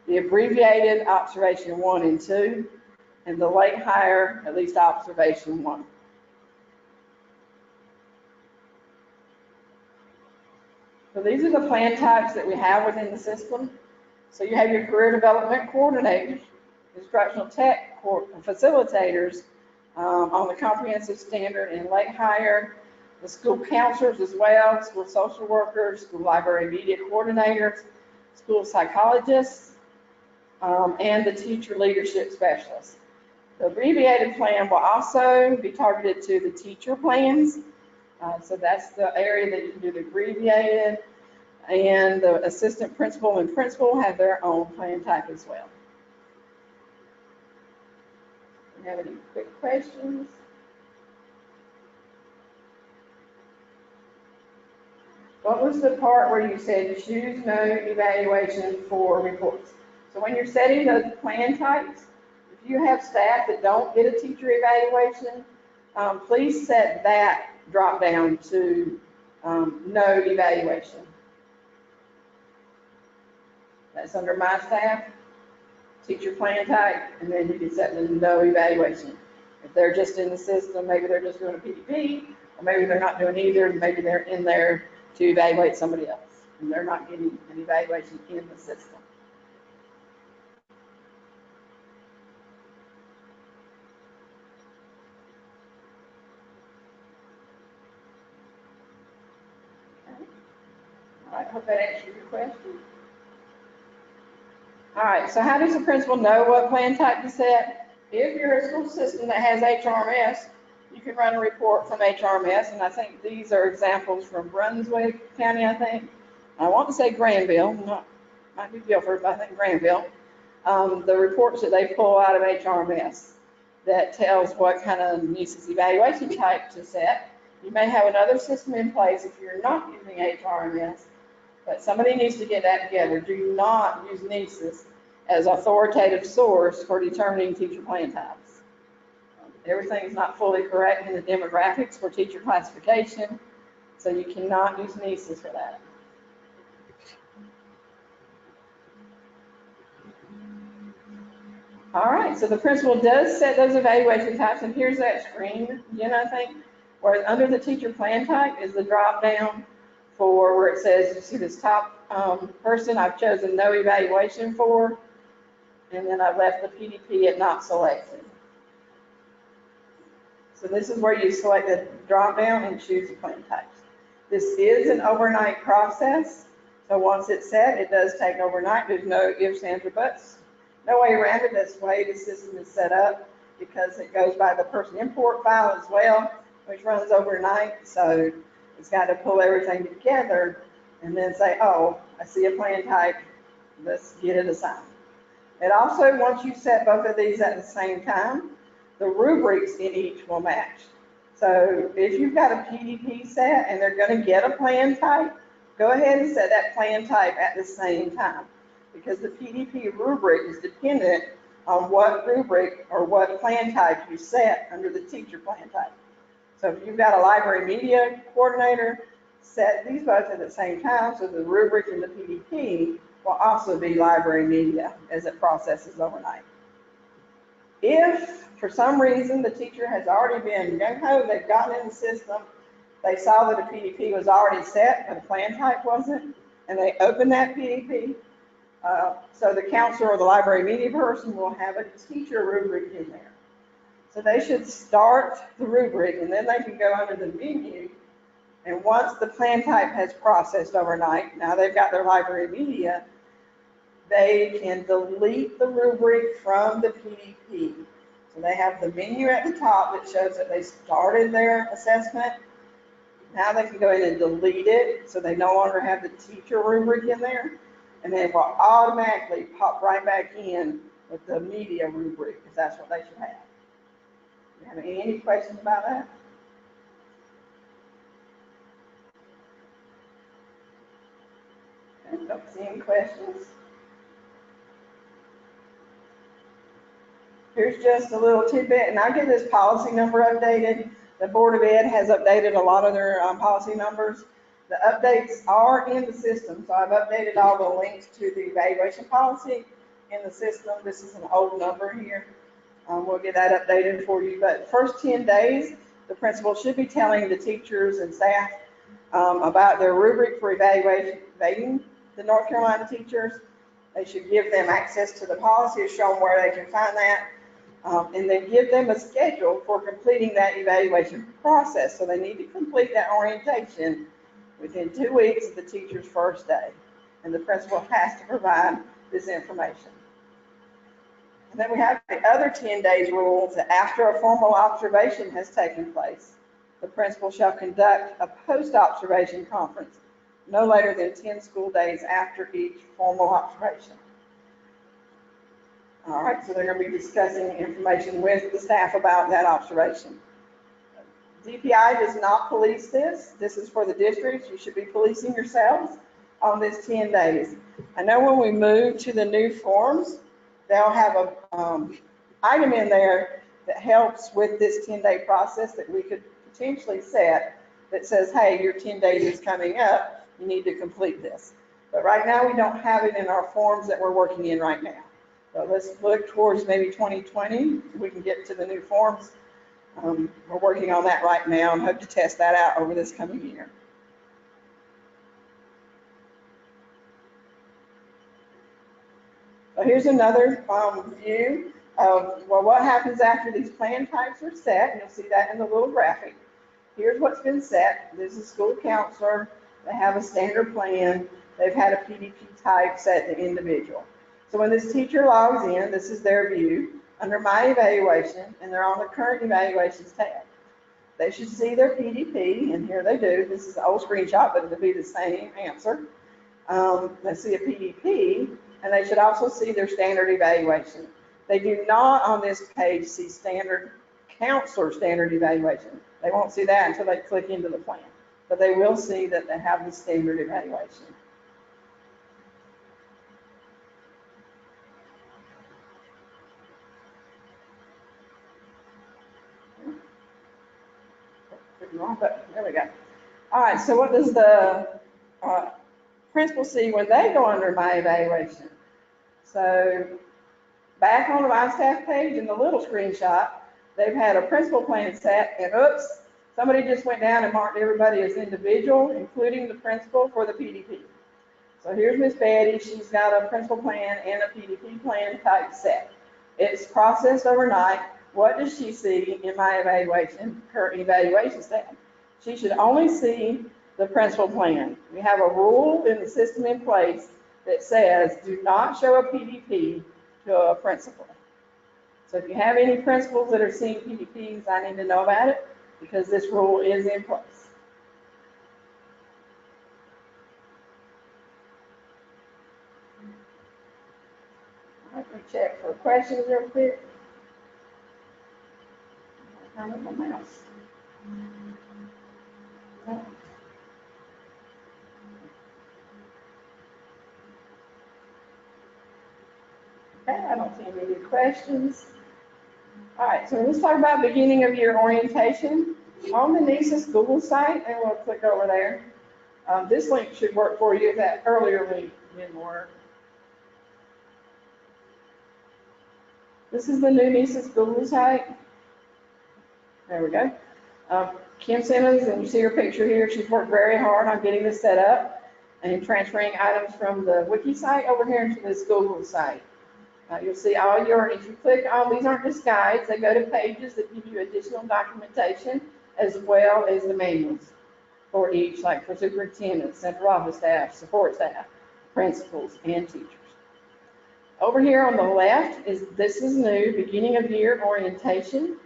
The abbreviated observation 1 and 2, and the late hire at least observation 1. So these are the plan types that we have within the system. So you have your career development coordinators, instructional tech facilitators on the comprehensive standard and late hire, the school counselors as well, school social workers, school library media coordinators, school psychologists, and the teacher leadership specialists. The abbreviated plan will also be targeted to the teacher plans. So that's the area that you can do the abbreviated, and the assistant principal and principal have their own plan type as well. Do you have any quick questions? What was the part where you said choose no evaluation for reports? So when you're setting those plan types, if you have staff that don't get a teacher evaluation, please set that drop down to no evaluation. That's under my staff, teacher plan type, and then you can set the no evaluation. If they're just in the system, maybe they're just doing a PDP, or maybe they're not doing either, maybe they're in there to evaluate somebody else, and they're not getting an evaluation in the system. Okay. All right, hope that answers your question. All right, so how does the principal know what plan type to set? If you're a school system that has HRMS, you can run a report from HRMS, and I think these are examples from Brunswick County, I think. I want to say Granville, might be Guilford, but I think Granville. The reports that they pull out of HRMS that tells what kind of NCEES evaluation type to set. You may have another system in place if you're not using HRMS, but somebody needs to get that together. Do not use NCEES as authoritative source for determining teacher plan types. Everything is not fully correct in the demographics for teacher classification, so you cannot use NCEES for that. All right, so the principal does set those evaluation types, and here's that screen again, I think, where under the teacher plan type is the drop down for where it says, you see this top person I've chosen no evaluation for, and then I've left the PDP at not selected. So this is where you select the drop down and choose the plan types. This is an overnight process, so once it's set, it does take overnight. There's no ifs, ands, or buts. No way around it. That's the way the system is set up, because it goes by the person import file as well, which runs overnight. So it's got to pull everything together and then say, oh, I see a plan type, let's get it assigned. It also, once you set both of these at the same time, the rubrics in each will match. So if you've got a PDP set and they're going to get a plan type, go ahead and set that plan type at the same time, because the PDP rubric is dependent on what rubric or what plan type you set under the teacher plan type. So if you've got a library media coordinator, set these both at the same time, so the rubric and the PDP will also be library media as it processes overnight. If for some reason the teacher has already been gung-ho, they've gotten in the system, they saw that a PDP was already set, but a plan type wasn't, and they open that PDP, so the counselor or the library media person will have a teacher rubric in there. So they should start the rubric, and then they can go under the menu, and once the plan type has processed overnight, now they've got their library media, they can delete the rubric from the PDP. So they have the menu at the top that shows that they started their assessment. Now they can go in and delete it, so they no longer have the teacher rubric in there, and then it will automatically pop right back in with the media rubric, if that's what they should have. You have any questions about that? Okay, don't see any questions. Here's just a little tidbit, and I'll get this policy number updated. The Board of Ed has updated a lot of their policy numbers. The updates are in the system, so I've updated all the links to the evaluation policy in the system. This is an old number here. We'll get that updated for you. But first 10 days, the principal should be telling the teachers and staff about their rubric for evaluating the North Carolina teachers. They should give them access to the policy, show them where they can find that, and then give them a schedule for completing that evaluation process. So they need to complete that orientation within 2 weeks of the teacher's first day. And the principal has to provide this information. And then we have the other 10 days rule that after a formal observation has taken place, the principal shall conduct a post-observation conference no later than 10 school days after each formal observation. All right, so they're going to be discussing information with the staff about that observation. DPI does not police this. This is for the districts. You should be policing yourselves on this 10 days. I know when we move to the new forms, they'll have a item in there that helps with this 10-day process that we could potentially set that says, hey, your 10 days is coming up. You need to complete this. But right now, we don't have it in our forms that we're working in right now. So let's look towards maybe 2020. We can get to the new forms. We're working on that right now and hope to test that out over this coming year. So here's another view of, well, what happens after these plan types are set, and you'll see that in the little graphic. Here's what's been set. This is school counselor. They have a standard plan. They've had a PDP type set to individual. So when this teacher logs in, this is their view under my evaluation, and they're on the current evaluations tab. They should see their PDP, and here they do. This is an old screenshot, but it'll be the same answer. They see a PDP, and they should also see their standard evaluation. They do not on this page see standard counselor standard evaluation. They won't see that until they click into the plan, but they will see that they have the standard evaluation. Wrong button. There we go. All right, so what does the principal see when they go under My Evaluation? So back on the My Staff page in the little screenshot, they've had a principal plan set, and oops, somebody just went down and marked everybody as individual, including the principal for the PDP. So here's Miss Betty. She's got a principal plan and a PDP plan type set. It's processed overnight. What does she see in My Evaluation, her evaluation staff? She should only see the principal plan. We have a rule in the system in place that says do not show a PDP to a principal. So if you have any principals that are seeing PDPs, I need to know about it because this rule is in place. Let me check for questions real quick. I have my mouse. Okay, I don't see any questions. All right, so let's talk about beginning of year orientation. On the NCEES Google site, and we'll click over there. This link should work for you if that earlier link didn't work. This is the new NCEES Google site. There we go. Kim Simmons, and you see her picture here, she's worked very hard on getting this set up and transferring items from the wiki site over here into this Google site. You'll see all your, if you click on, these aren't just guides, they go to pages that give you additional documentation as well as the manuals for each, like for superintendents, central office staff, support staff, principals, and teachers. Over here on the left this is new, beginning of year orientation.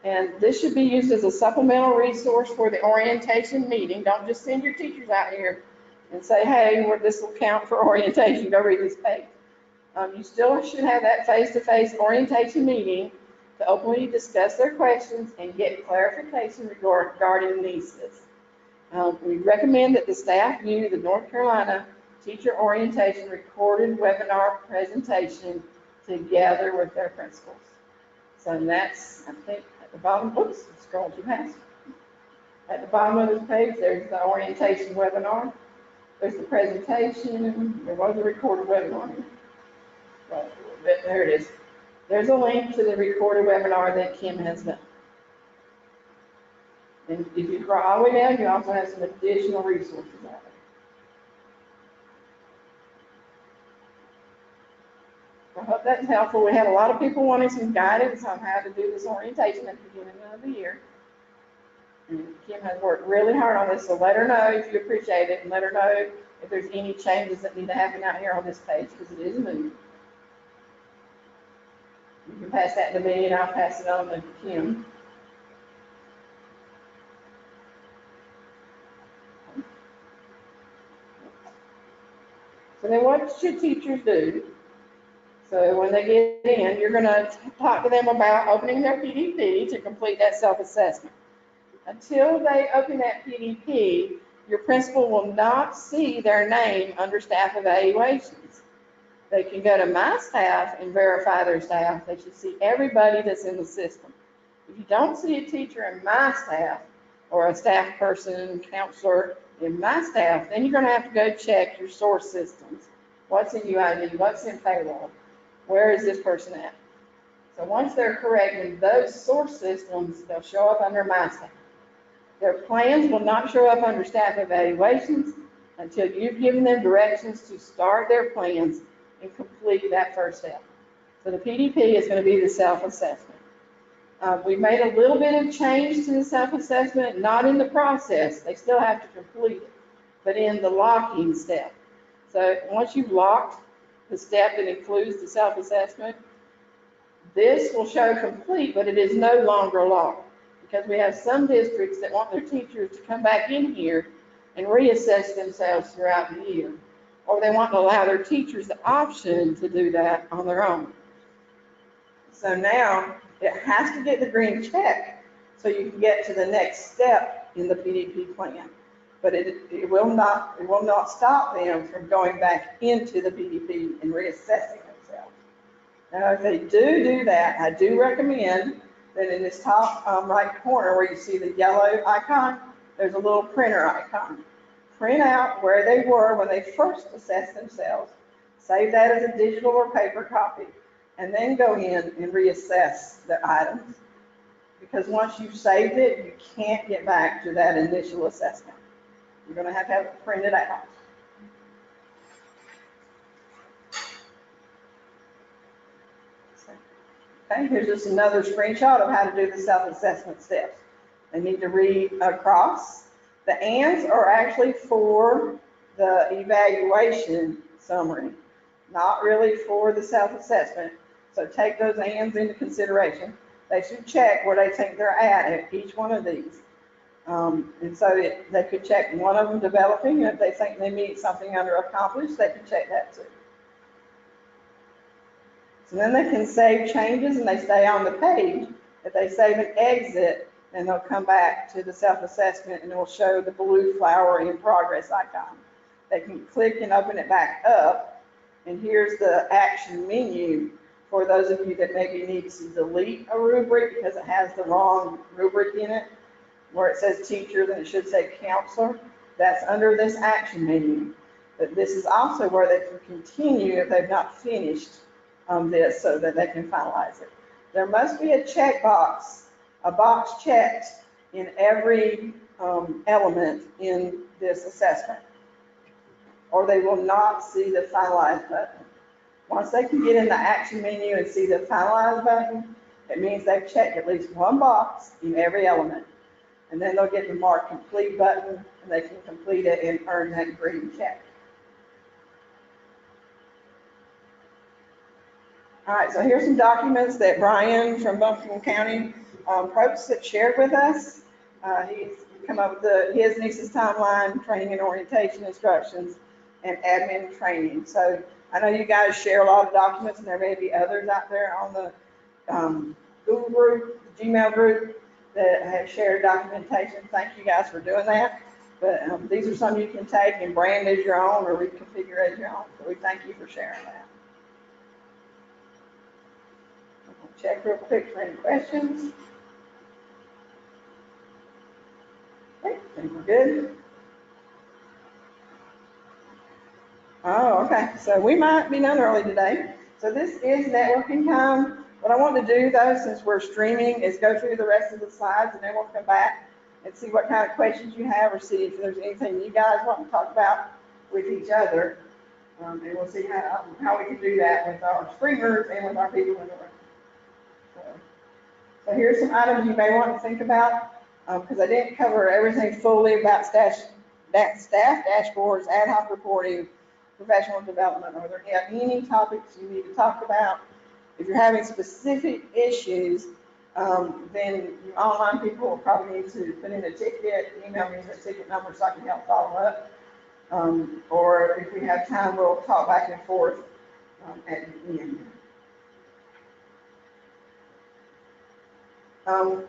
And this should be used as a supplemental resource for the orientation meeting. Don't just send your teachers out here and say, hey, this will count for orientation, go read this page. You still should have that face-to-face orientation meeting to openly discuss their questions and get clarification regarding NCEES. We recommend that the staff view the North Carolina Teacher Orientation recorded webinar presentation together with their principals. So that's, I think, at the bottom, oops, scroll too fast. At the bottom of this page, there's the orientation webinar. There's the presentation. There was a recorded webinar. Right, there it is. There's a link to the recorded webinar that Kim has done. And if you scroll all the way down, you also have some additional resources out there. I hope that's helpful. We had a lot of people wanting some guidance on how to do this orientation at the beginning of the year. And Kim has worked really hard on this, so let her know if you appreciate it, and let her know if there's any changes that need to happen out here on this page, because it is new. You can pass that to me, and I'll pass it on to Kim. So then what should teachers do? So when they get in, you're going to talk to them about opening their PDP to complete that self-assessment. Until they open that PDP, your principal will not see their name under staff evaluations. They can go to My Staff and verify their staff. They should see everybody that's in the system. If you don't see a teacher in My Staff or a staff person, counselor in My Staff, then you're going to have to go check your source systems. What's in UID? What's in payroll? Where is this person at? So once they're correct in those source systems, they'll show up under My Staff. Their plans will not show up under staff evaluations until you've given them directions to start their plans and complete that first step. So the PDP is going to be the self-assessment. We made a little bit of change to the self-assessment, not in the process. They still have to complete it, but in the locking step. So once you've locked the step that includes the self-assessment, this will show complete, but it is no longer locked, because we have some districts that want their teachers to come back in here and reassess themselves throughout the year, or they want to allow their teachers the option to do that on their own. So now it has to get the green check so you can get to the next step in the PDP plan. But it will not stop them from going back into the PDP and reassessing themselves. Now, if they do that, I do recommend that in this top right corner where you see the yellow icon, there's a little printer icon. Print out where they were when they first assessed themselves, save that as a digital or paper copy, and then go in and reassess the items. Because once you've saved it, you can't get back to that initial assessment. You're going to have it printed out. Okay, here's just another screenshot of how to do the self-assessment steps. They need to read across. The ands are actually for the evaluation summary, not really for the self-assessment. So take those ands into consideration. They should check where they think they're at each one of these. And so they could check one of them developing, and if they think they meet something under accomplished, they can check that too. So then they can save changes and they stay on the page. If they save and exit, then they'll come back to the self-assessment and it will show the blue flower in progress icon. They can click and open it back up. And here's the action menu for those of you that maybe need to delete a rubric because it has the wrong rubric in it. Where it says teacher, then it should say counselor. That's under this action menu. But this is also where they can continue if they've not finished this so that they can finalize it. There must be a checkbox, a box checked in every element in this assessment, or they will not see the finalize button. Once they can get in the action menu and see the finalize button, it means they've checked at least one box in every element. And then they'll get the mark complete button and they can complete it and earn that green check. All right, so here's some documents that Brian from Buncombe County Probst had shared with us. He's come up with his NCEES timeline, training and orientation instructions, and admin training. So I know you guys share a lot of documents, and there may be others out there on the Google group, the Gmail group, that have shared documentation. Thank you guys for doing that. But these are some you can take and brand as your own or reconfigure as your own. So we thank you for sharing that. Check real quick for any questions. Okay, I think we're good. Oh, okay. So we might be done early today. So this is networking time. What I want to do though, since we're streaming, is go through the rest of the slides and then we'll come back and see what kind of questions you have or see if there's anything you guys want to talk about with each other. And we'll see how we can do that with our streamers and with our people in the room. So here's some items you may want to think about, because I didn't cover everything fully about staff dashboards, ad hoc reporting, professional development. Are there any topics you need to talk about? If you're having specific issues, then your online people will probably need to put in a ticket, email me the ticket number so I can help follow up. Or if we have time, we'll talk back and forth at the end.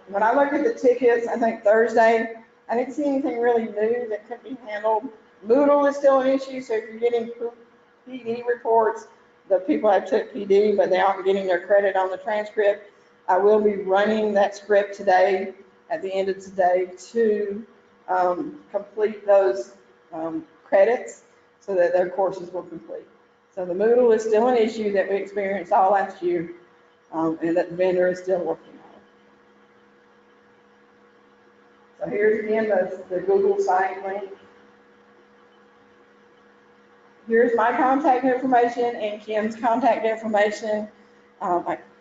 When I look at the tickets, I think Thursday, I didn't see anything really new that could be handled. Moodle is still an issue, so if you're getting PD reports, the people have took PD, but they aren't getting their credit on the transcript. I will be running that script today, at the end of today, to complete those credits so that their courses will complete. So the Moodle is still an issue that we experienced all last year, and that the vendor is still working on. So here's again the Google site link. Here's my contact information and Kim's contact information.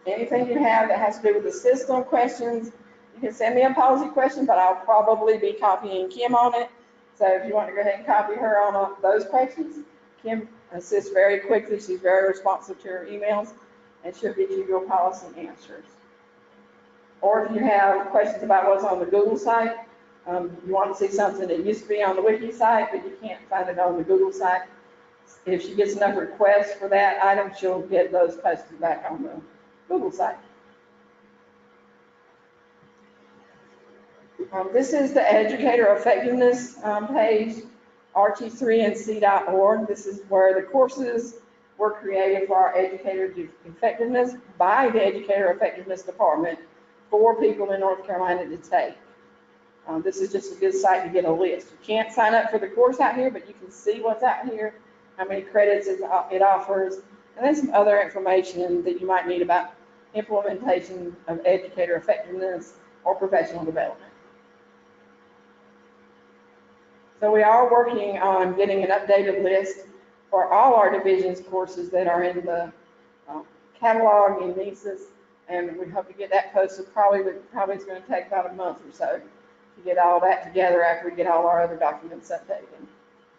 Anything you have that has to do with the system questions, you can send me a policy question, but I'll probably be copying Kim on it. So if you want to go ahead and copy her on those questions, Kim assists very quickly. She's very responsive to her emails, and she'll get you your policy answers. Or if you have questions about what's on the Google site, you want to see something that used to be on the wiki site, but you can't find it on the Google site. If she gets enough requests for that item, she'll get those posted back on the Google site. This is the educator effectiveness page, rt3nc.org. This is where the courses were created for our educator effectiveness by the educator effectiveness department for people in North Carolina to take. This is just a good site to get a list. You can't sign up for the course out here, but you can see what's out here, how many credits it offers, and then some other information that you might need about implementation of educator effectiveness or professional development. So we are working on getting an updated list for all our divisions courses that are in the catalog in NCEES, and we hope to get that posted. Probably it's going to take about a month or so to get all that together after we get all our other documents updated.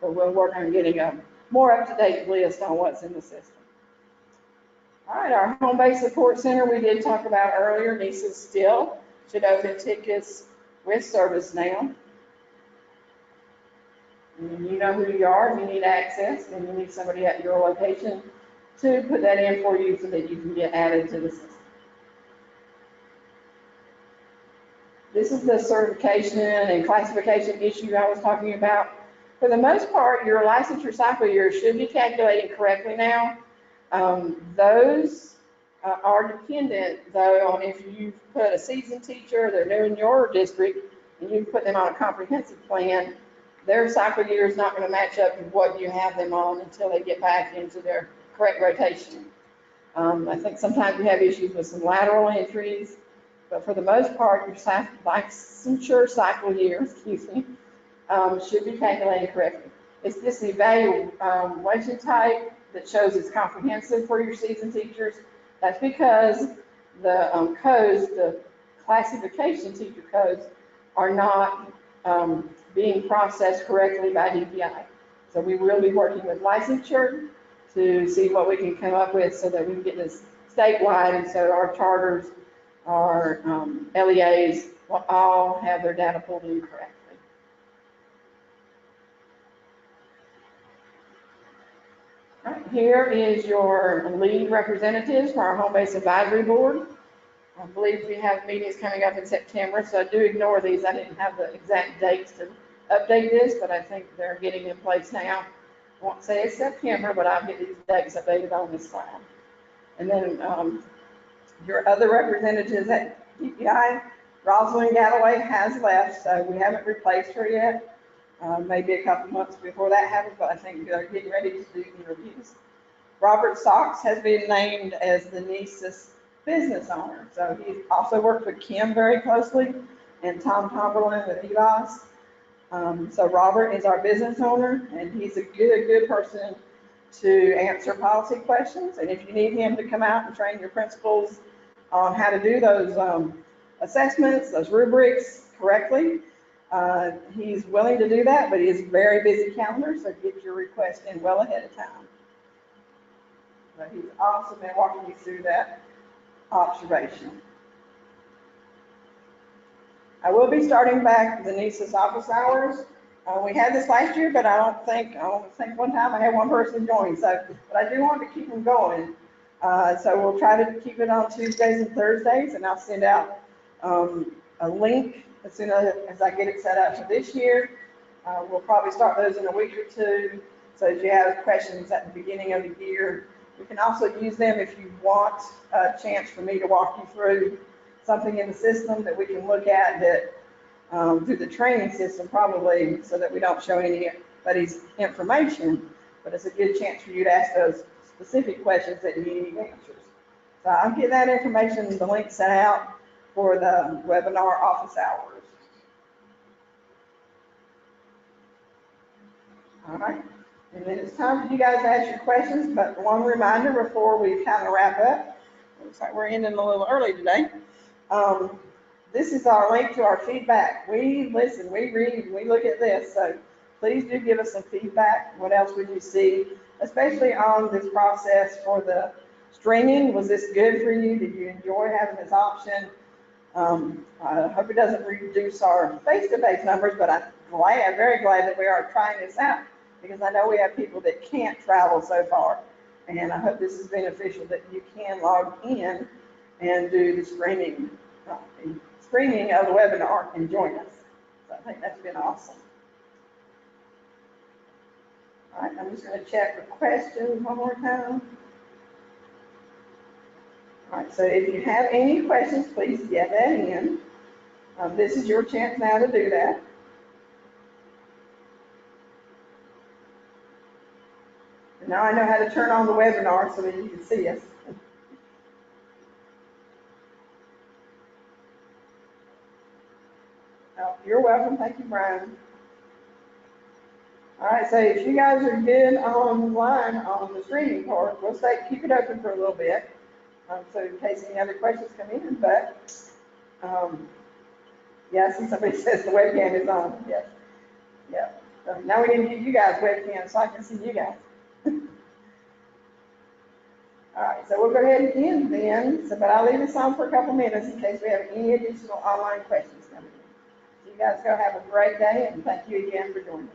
But we'll work on getting a more up-to-date list on what's in the system. All right, our home-based support center we did talk about earlier. NCEES still should open tickets with service now. And you know who you are, if you need access, and you need somebody at your location to put that in for you so that you can get added to the system. This is the certification and classification issue I was talking about. For the most part, your licensure cycle year should be calculated correctly now. Those are dependent, though, on if you put a seasoned teacher, they're new in your district, and you put them on a comprehensive plan, their cycle year is not going to match up with what you have them on until they get back into their correct rotation. I think sometimes you have issues with some lateral entries, but for the most part, your licensure cycle year, should be calculated correctly. It's this evaluation type that shows it's comprehensive for your seasoned teachers. That's because the codes, the classification teacher codes, are not being processed correctly by DPI. So we will be working with licensure to see what we can come up with so that we can get this statewide, and so our charters, our LEAs will all have their data pulled in correctly. All right, here is your lead representatives for our home-based advisory board. I believe we have meetings coming up in September, so do ignore these. I didn't have the exact dates to update this, but I think they're getting in place now. I won't say it's September, but I'll get these dates updated on this slide. And then your other representatives at DPI, Rosalind Galloway has left, so we haven't replaced her yet. Maybe a couple months before that happens, but I think they're getting ready to do interviews. Robert Socks has been named as the NCEES business owner. So he's also worked with Kim very closely and Tom Tomberlin with EVOS. So Robert is our business owner, and he's a good person to answer policy questions. And if you need him to come out and train your principals on how to do those assessments, those rubrics correctly, he's willing to do that, but he is a very busy calendar, so get your request in well ahead of time. But he's also been walking you through that observation. I will be starting back the NCEES office hours. We had this last year, but I don't think one time I had one person join. So, but I do want to keep them going. So we'll try to keep it on Tuesdays and Thursdays, and I'll send out a link as soon as I get it set up for this year. We'll probably start those in a week or two. So if you have questions at the beginning of the year, we can also use them if you want a chance for me to walk you through something in the system that we can look at that through the training system probably, so that we don't show anybody's information, but it's a good chance for you to ask those specific questions that you need answers. So I'll get that information, the link sent out for the webinar office hours. All right. And then it's time for you guys to ask your questions, but one reminder before we kind of wrap up. Looks like we're ending a little early today. This is our link to our feedback. We listen, we read, we look at this, so please do give us some feedback. What else would you see, especially on this process for the streaming? Was this good for you? Did you enjoy having this option? I hope it doesn't reduce our face-to-face numbers, but I'm very glad that we are trying this out, because I know we have people that can't travel so far, and I hope this is beneficial that you can log in and do the streaming screening of the webinar can join us. So I think that's been awesome. All right, I'm just going to check for questions one more time. All right, so if you have any questions, please get that in. This is your chance now to do that. And now I know how to turn on the webinar so that you can see us. Oh, you're welcome. Thank you, Brian. All right, so if you guys are good online on the streaming part, we'll keep it open for a little bit. So in case any other questions come in, but yeah, I see somebody says the webcam is on. Yes. Yeah. So now we need to get you guys webcam so I can see you guys. All right, so we'll go ahead and end then. So, but I'll leave this on for a couple minutes in case we have any additional online questions coming in. So you guys go have a great day, and thank you again for joining us.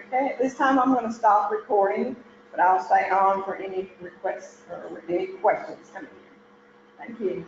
Okay, at this time I'm going to stop recording, but I'll stay on for any requests or any questions coming in. Thank you.